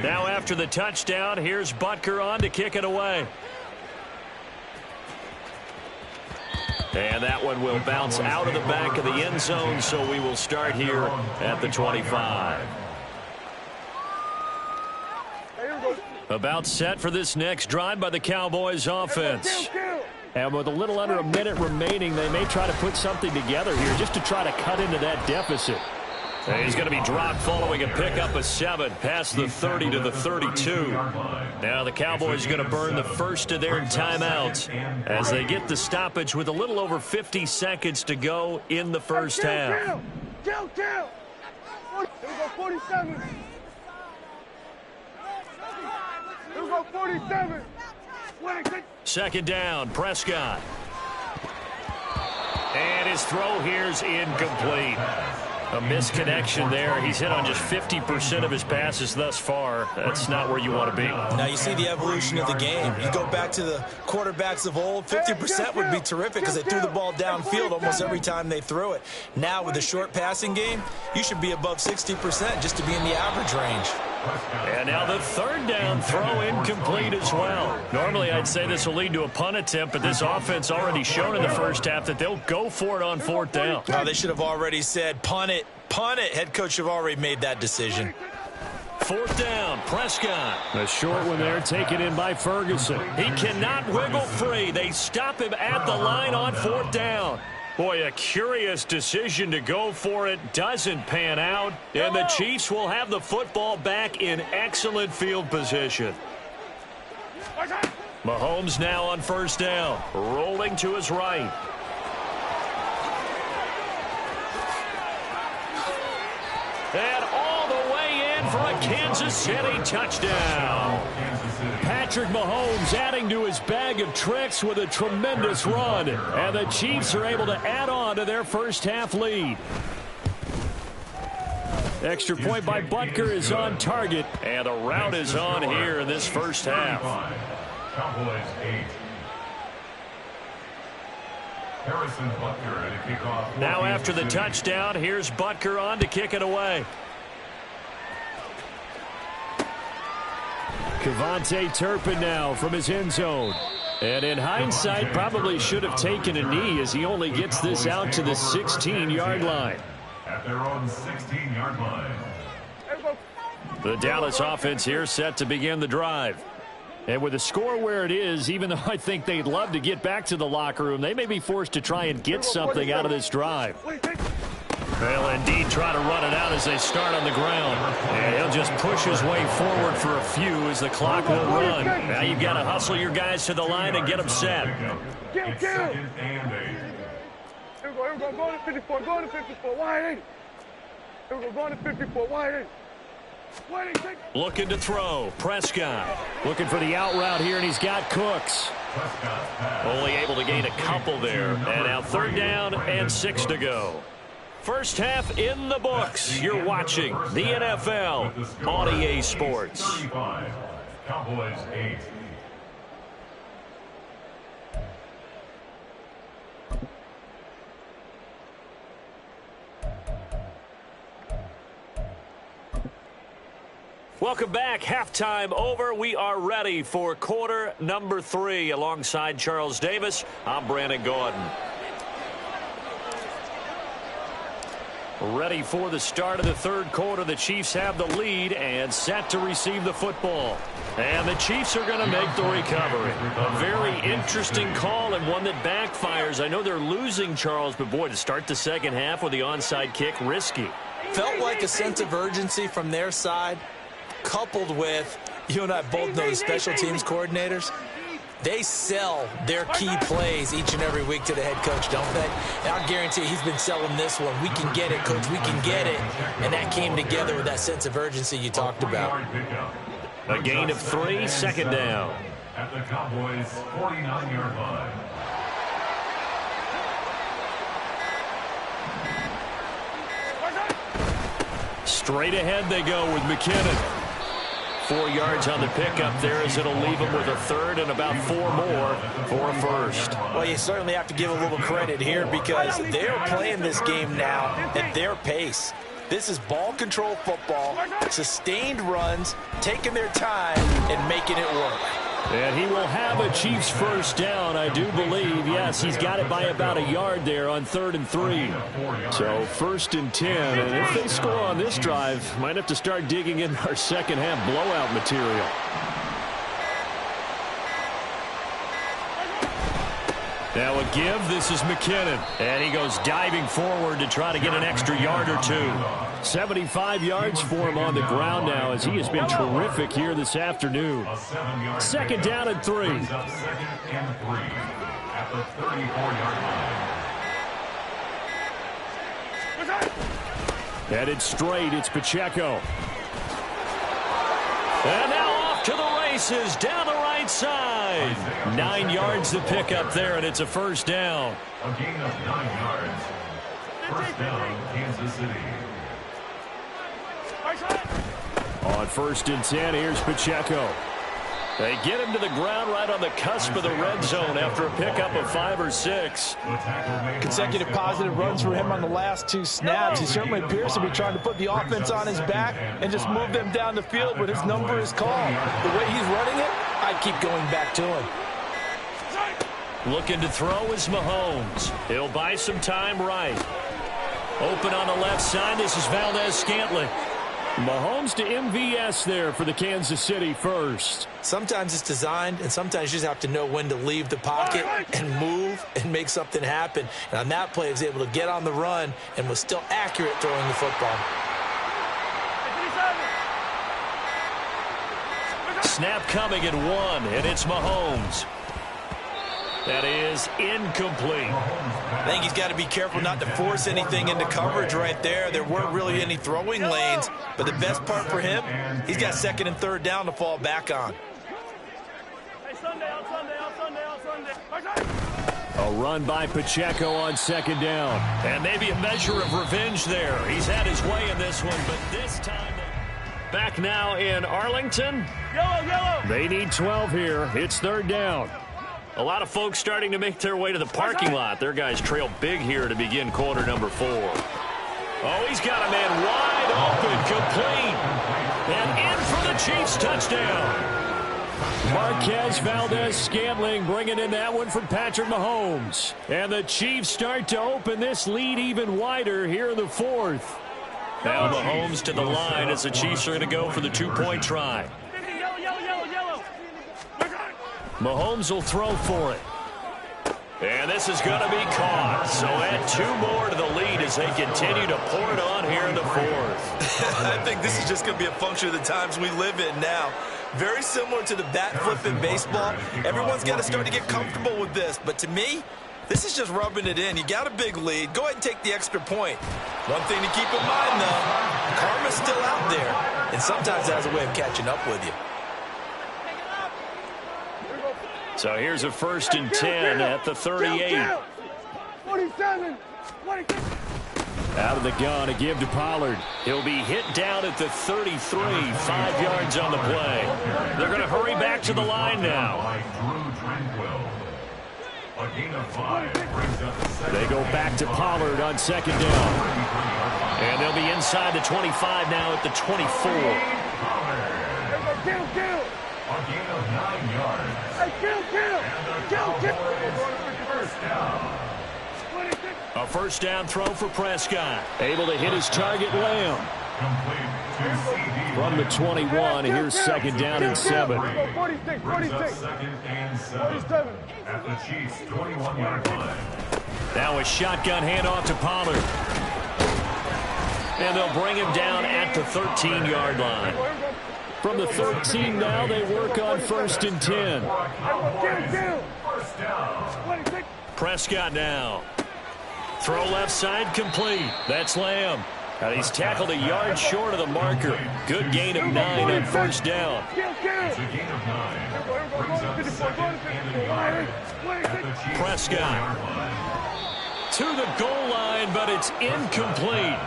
Now after the touchdown, here's Butker on to kick it away. And that one will bounce out of the back of the end zone, so we will start here at the 25. About set for this next drive by the Cowboys offense. And with a little under a minute remaining, they may try to put something together here just to try to cut into that deficit. And he's going to be dropped following a pickup of 7 past the 30 to the 32. Now the Cowboys are going to burn the first of their timeouts as they get the stoppage with a little over 50 seconds to go in the first half. Here we go, 47. Here we go, 47. Second down, Prescott. And his throw here's incomplete. A misconnection there. He's hit on just 50% of his passes thus far. That's not where you want to be. Now you see the evolution of the game. You go back to the quarterbacks of old, 50% would be terrific because they threw the ball downfield almost every time they threw it. Now with the short passing game, you should be above 60% just to be in the average range. And now the third down throw incomplete as well. Normally I'd say this will lead to a punt attempt, but this offense already shown in the first half that they'll go for it on fourth down. Well, they should have already said punt it, punt it. Head coach have already made that decision. Fourth down, Prescott. A short one there taken in by Ferguson. He cannot wiggle free. They stop him at the line on fourth down. Boy, a curious decision to go for it. Doesn't pan out. And the Chiefs will have the football back in excellent field position. Mahomes now on first down. Rolling to his right. And all the way in for a Kansas City touchdown. Patrick Mahomes adding to his bag of tricks with a tremendous run. And the Chiefs are able to add on to their first half lead. Extra point by Butker is on target. And the route is on here in this first half. Cowboys 8. Harrison Butker at a kickoff. Now after the touchdown, here's Butker on to kick it away. Kevontae Turpin now from his end zone. And in hindsight, probably should have taken a knee as he only gets this out to the 16-yard line. At their own 16-yard line. The Dallas offense here set to begin the drive. And with the score where it is, even though I think they'd love to get back to the locker room, they may be forced to try and get something out of this drive. They'll indeed try to run it out as they start on the ground. And he'll just push his way forward for a few as the clock will run. Now you've got to hustle your guys to the line and get them set. It's second and 8. Here we go, go to 54, go to 54, wide 80. Here we go to 54, wide 80. Looking to throw. Prescott looking for the out route here, and he's got Cooks. Only able to gain a couple there. And now third down and 6 to go. First half in the books. You're watching the NFL on EA Sports. 35. Cowboys 8. Welcome back. Halftime over. We are ready for quarter number 3. Alongside Charles Davis, I'm Brandon Gordon. Ready for the start of the third quarter. The Chiefs have the lead and set to receive the football. And the Chiefs are going to make the recovery. A very interesting call and one that backfires. I know they're losing, Charles, but boy, to start the second half with the onside kick, risky. Felt like a sense of urgency from their side, coupled with, you and I both know the special teams coordinators. They sell their key plays each and every week to the head coach, don't they? And I guarantee he's been selling this one. We can get it, coach. We can get it. And that came together with that sense of urgency you talked about. A gain of 3, second down. At the Cowboys' 49-yard line. Straight ahead they go with McKinnon. 4 yards on the pickup there, as it'll leave him with a third and about 4 more for a first. Well, you certainly have to give a little credit here because they're playing this game now at their pace. This is ball control football, sustained runs, taking their time and making it work. And he will have a Chiefs first down, I do believe. Yes, he's got it by about a yard there on 3rd and 3. So 1st and 10. And if they score on this drive, might have to start digging in our second half blowout material. Now a give. This is McKinnon. And he goes diving forward to try to get an extra yard or 2. 75 yards for him on the ground now, as he has been terrific here this afternoon. 2nd down and 3. At the 34-yard line. Headed straight, it's Pacheco. And now off to the races, down the right side. 9 yards to pick up there, and it's a first down. A gain of 9 yards. First down, Kansas City. On 1st and 10, here's Pacheco. They get him to the ground right on the cusp of the red zone after a pickup of 5 or 6. Consecutive positive runs for him on the last 2 snaps. He certainly appears to be trying to put the offense on his back and just move them down the field when his number is called. The way he's running it, I keep going back to him. Looking to throw is Mahomes. He'll buy some time right. Open on the left side, this is Valdez-Scantling. Mahomes to MVS there for the Kansas City first. Sometimes it's designed, and sometimes you just have to know when to leave the pocket and move and make something happen. And on that play, he was able to get on the run and was still accurate throwing the football. Snap coming at 1, and it's Mahomes. That is incomplete. I think he's got to be careful not to force anything into coverage right there. There weren't really any throwing lanes, but the best part for him, he's got 2nd and 3rd down to fall back on. A run by Pacheco on 2nd down. And maybe a measure of revenge there. He's had his way in this one, but this time... Back now in Arlington. They need 12 here. It's 3rd down. A lot of folks starting to make their way to the parking lot. Their guys trail big here to begin quarter number 4. Oh, he's got a man wide open, complete. And in for the Chiefs touchdown. Marquez Valdez-Scantling bringing in that one from Patrick Mahomes. And the Chiefs start to open this lead even wider here in the 4th. Now Mahomes to the line as the Chiefs are going to go for the 2-point try. Mahomes will throw for it. And this is going to be caught. So add 2 more to the lead as they continue to pour it on here in the 4th. I think this is just going to be a function of the times we live in now. Very similar to the bat flip in baseball. Everyone's got to start to get comfortable with this. But to me, this is just rubbing it in. You got a big lead. Go ahead and take the extra point. One thing to keep in mind, though, karma's still out there. And sometimes that has a way of catching up with you. So here's a 1st and 10 at the 38. 47. Out of the gun, a give to Pollard. He'll be hit down at the 33, 5 yards on the play. They're going to hurry back to the line now. They go back to Pollard on 2nd down. And they'll be inside the 25 now at the 24. A gain of 9 yards. A first down throw for Prescott. Able to hit his target, Lamb. From the 21, here's 2nd down and 7. 46. 2nd and 7 at the Chiefs' 21-yard line. Now a shotgun handoff to Pollard. And they'll bring him down at the 13-yard line. From the 13 now, they work on 1st and 10. Prescott now. Throw left side complete. That's Lamb. And he's tackled a yard short of the marker. Good gain of 9 on 1st down. It's a gain of 9. Brings up 2nd and a yard at the Chiefs' Prescott to the goal line, but it's incomplete.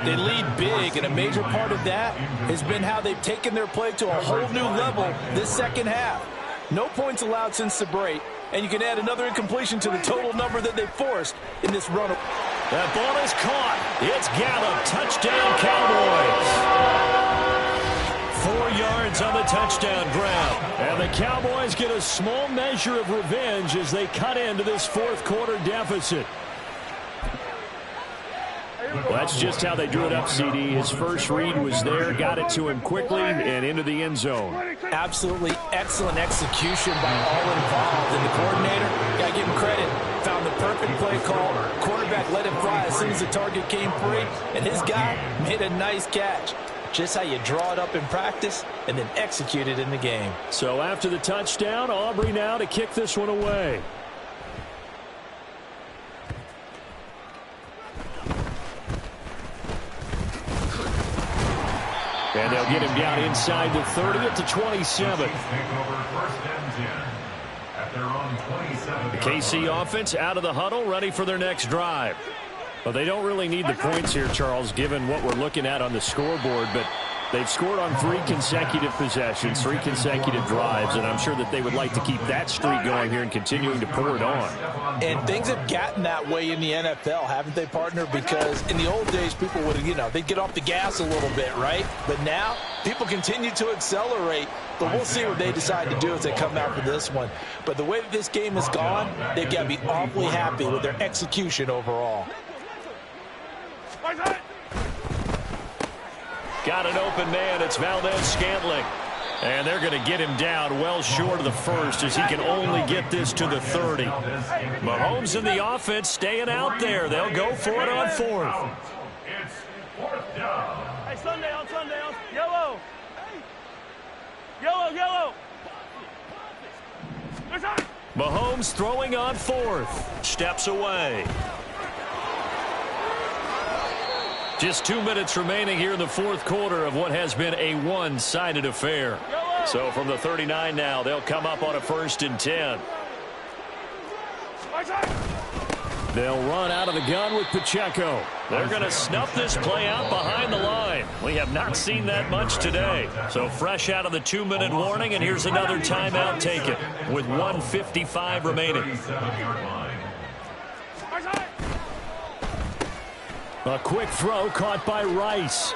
They lead big, and a major part of that has been how they've taken their play to a whole new level this second half. No points allowed since the break, and you can add another incompletion to the total number that they forced in this run. That ball is caught. It's Gallup. Touchdown, Cowboys. 4 yards on the touchdown grab. And the Cowboys get a small measure of revenge as they cut into this fourth quarter deficit. Well, that's just how they drew it up, CD. His first read was there, got it to him quickly, and into the end zone. Absolutely excellent execution by all involved. And the coordinator, got to give him credit, found the perfect play call. Quarterback let him fly as soon as the target came free, and his guy made a nice catch. Just how you draw it up in practice and then execute it in the game. So after the touchdown, Aubrey now to kick this one away. And they'll get him down inside the 30 at the 27. The KC offense out of the huddle, ready for their next drive. Well, they don't really need the points here, Charles, given what we're looking at on the scoreboard, but they've scored on 3 consecutive possessions, 3 consecutive drives, and I'm sure that they would like to keep that streak going here and continuing to pour it on. And things have gotten that way in the NFL, haven't they, partner? Because in the old days, people would, they'd get off the gas a little bit, right? But now, people continue to accelerate, but we'll see what they decide to do as they come out for this one. But the way that this game has gone, they've got to be awfully happy with their execution overall. Got an open man. It's Valdez-Scantling. And they're going to get him down well short of the first as he can only get this to the 30. Mahomes and the offense staying out there. They'll go for it on 4th. It's 4th down. Hey, Sunday on yellow. Yellow. Mahomes throwing on 4th. Steps away. Just 2 minutes remaining here in the fourth quarter of what has been a one-sided affair. So from the 39 now, they'll come up on a 1st and 10. They'll run out of the gun with Pacheco. They're going to snuff this play out behind the line. We have not seen that much today. So fresh out of the 2-minute warning, and here's another timeout taken with 1:55 remaining. A quick throw caught by Rice.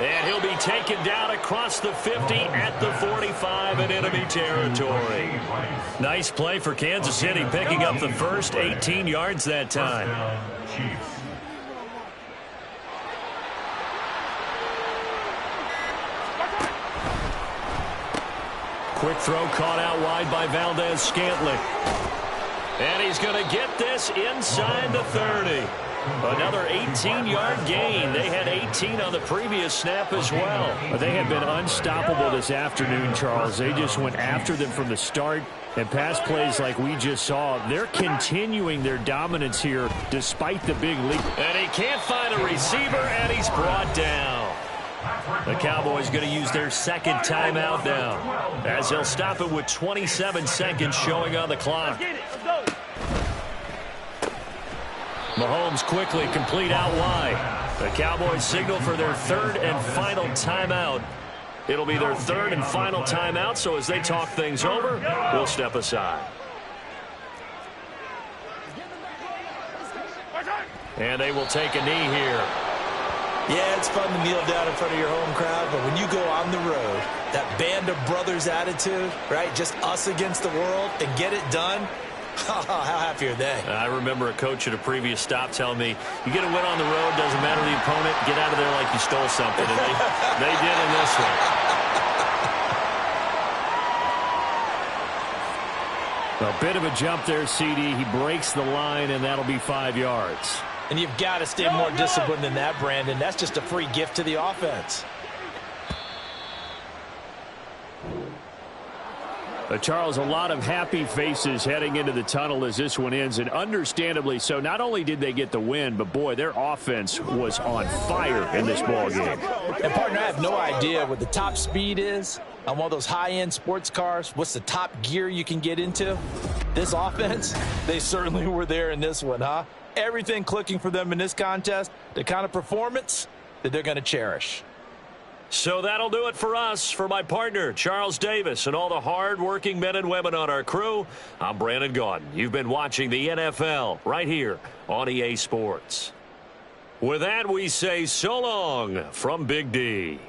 And he'll be taken down across the 50 at the 45 in enemy territory. Nice play for Kansas City, picking up the first, 18 yards that time. Quick throw caught out wide by Valdez-Scantling. And he's going to get this inside the 30. Another 18-yard gain. They had 18 on the previous snap as well. But they have been unstoppable this afternoon, Charles. They just went after them from the start. And pass plays like we just saw, they're continuing their dominance here despite the big lead. And he can't find a receiver, and he's brought down. The Cowboys going to use their second timeout now, as they'll stop it with 27 seconds showing on the clock. Mahomes quickly complete out wide. The Cowboys signal for their 3rd and final timeout. It'll be their 3rd and final timeout, so as they talk things over, we'll step aside. And they will take a knee here. Yeah, it's fun to kneel down in front of your home crowd, but when you go on the road, that band of brothers attitude, right, just us against the world, and get it done, how happy are they? I remember a coach at a previous stop telling me, you get a win on the road, doesn't matter the opponent, get out of there like you stole something. And they did in this one. A bit of a jump there, CD. He breaks the line, and that'll be 5 yards. And you've got to stay more disciplined than that, Brandon. That's just a free gift to the offense. Charles, a lot of happy faces heading into the tunnel as this one ends, and understandably so. Not only did they get the win, but, boy, their offense was on fire in this ballgame. And, partner, I have no idea what the top speed is on one of those high-end sports cars. What's the top gear you can get into? This offense, they certainly were there in this one, huh? Everything clicking for them in this contest, the kind of performance that they're going to cherish. So that'll do it for us. For my partner, Charles Davis, and all the hard-working men and women on our crew, I'm Brandon Gaudin. You've been watching the NFL right here on EA Sports. With that, we say so long from Big D.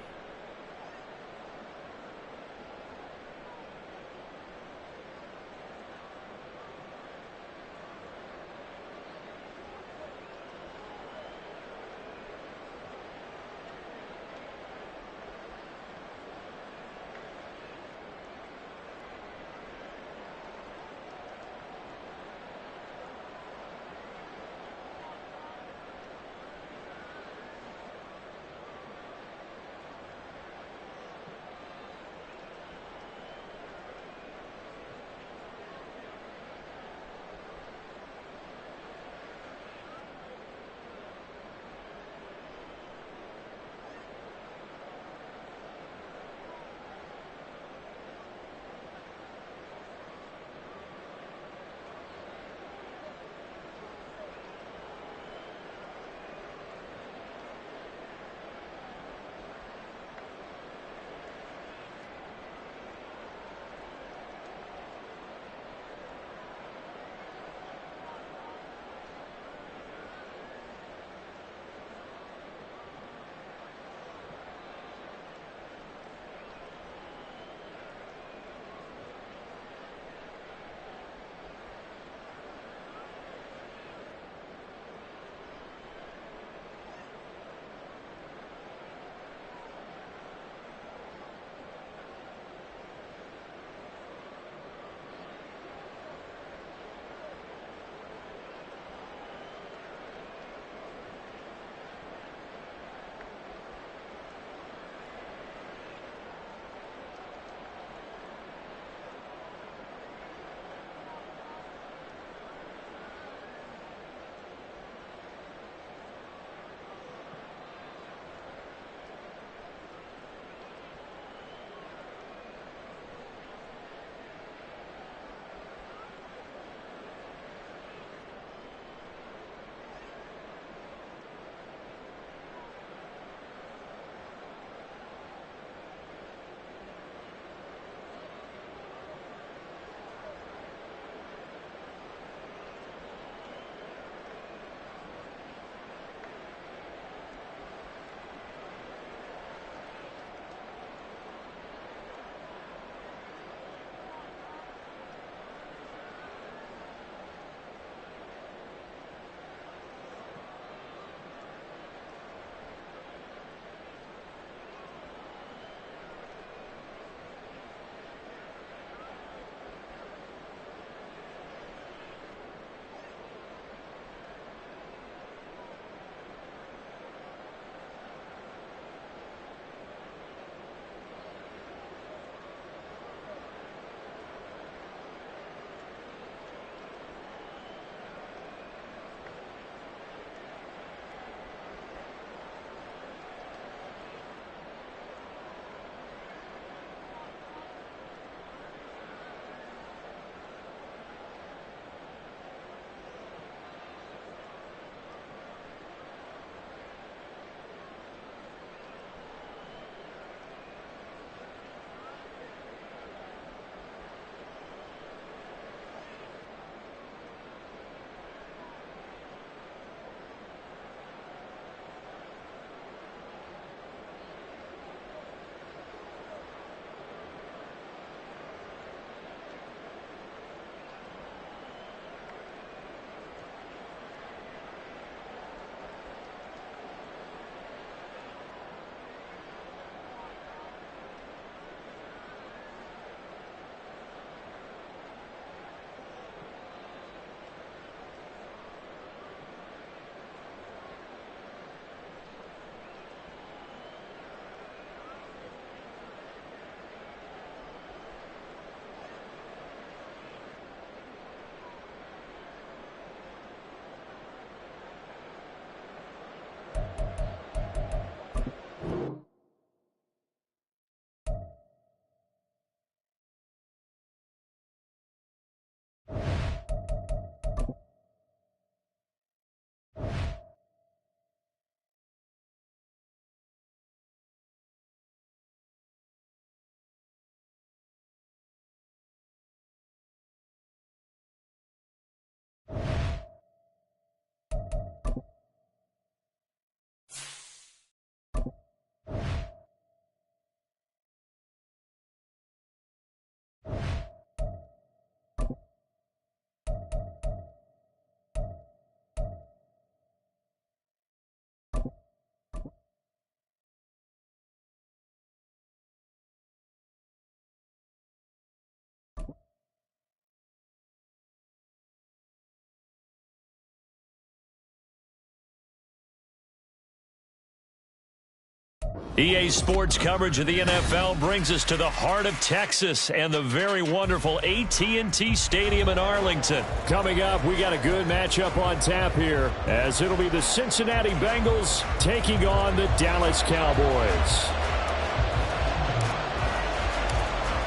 EA Sports coverage of the NFL brings us to the heart of Texas and the very wonderful AT&T Stadium in Arlington. Coming up, we got a good matchup on tap here, as it'll be the Cincinnati Bengals taking on the Dallas Cowboys.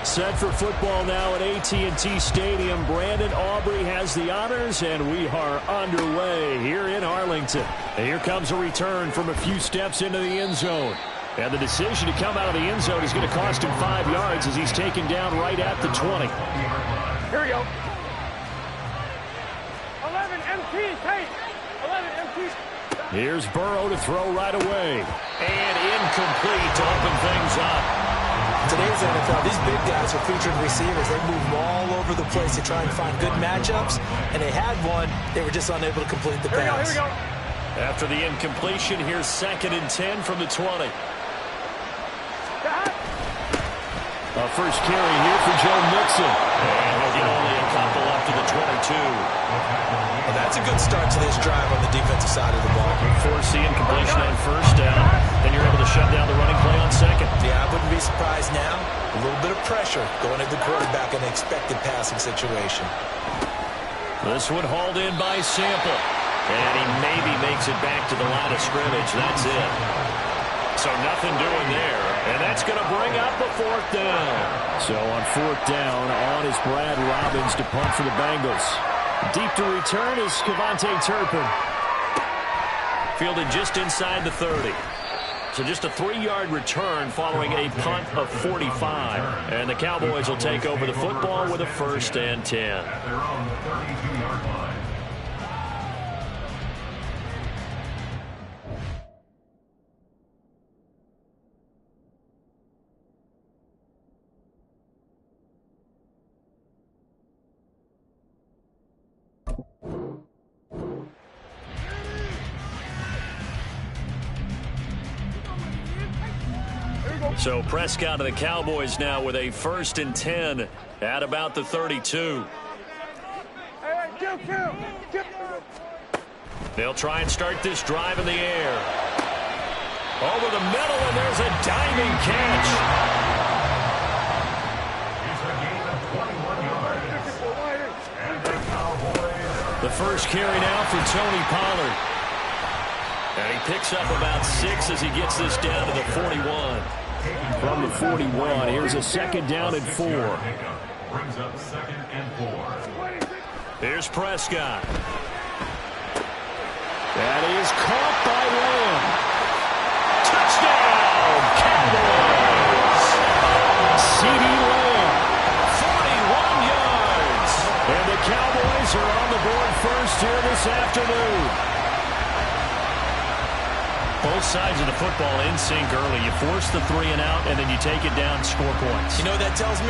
Set for football now at AT&T Stadium. Brandon Aubrey has the honors, and we are underway here in Arlington. And here comes a return from a few steps into the end zone. And the decision to come out of the end zone is going to cost him 5 yards as he's taken down right at the 20. Here we go. 11 MT, Tate. 11 MT. Here's Burrow to throw right away. And incomplete to open things up. Today's NFL, these big guys are featured receivers. They move all over the place to try and find good matchups, and they had one. They were just unable to complete the pass. Here we go. After the incompletion, here's 2nd and 10 from the 20. A first carry here for Joe Mixon. And he'll get only a couple up to the 22. Well, that's a good start to this drive on the defensive side of the ball. Force the incompletion on first down. Then you're able to shut down the running play on 2nd. Yeah, I wouldn't be surprised now. A little bit of pressure going at the quarterback in an expected passing situation. This one hauled in by Sample. And he maybe makes it back to the line of scrimmage. That's it. So nothing doing there. And that's going to bring up the 4th down. So on 4th down, on is Brad Robbins to punt for the Bengals. Deep to return is Kevontae Turpin. Fielded just inside the 30. So just a 3-yard return following a punt of 45. And the Cowboys will take over the football with a 1st and 10. At their own 32-yard line. So Prescott of the Cowboys now with a 1st and 10 at about the 32. Hey, kill. They'll try and start this drive in the air. Over the middle, and there's a diving catch. It's a gain of 21 yards. And the Cowboys. The first carry now for Tony Pollard. And he picks up about 6 as he gets this down to the 41. From the 41, here's a 2nd down and 4. Brings up 2nd and 4. Here's Prescott. That is caught by Lamb. Touchdown, Cowboys! CeeDee Lamb, 41 yards. And the Cowboys are on the board first here this afternoon. Both sides of the football in sync early. You force the 3 and out, and then you take it down, score points. You know what that tells me?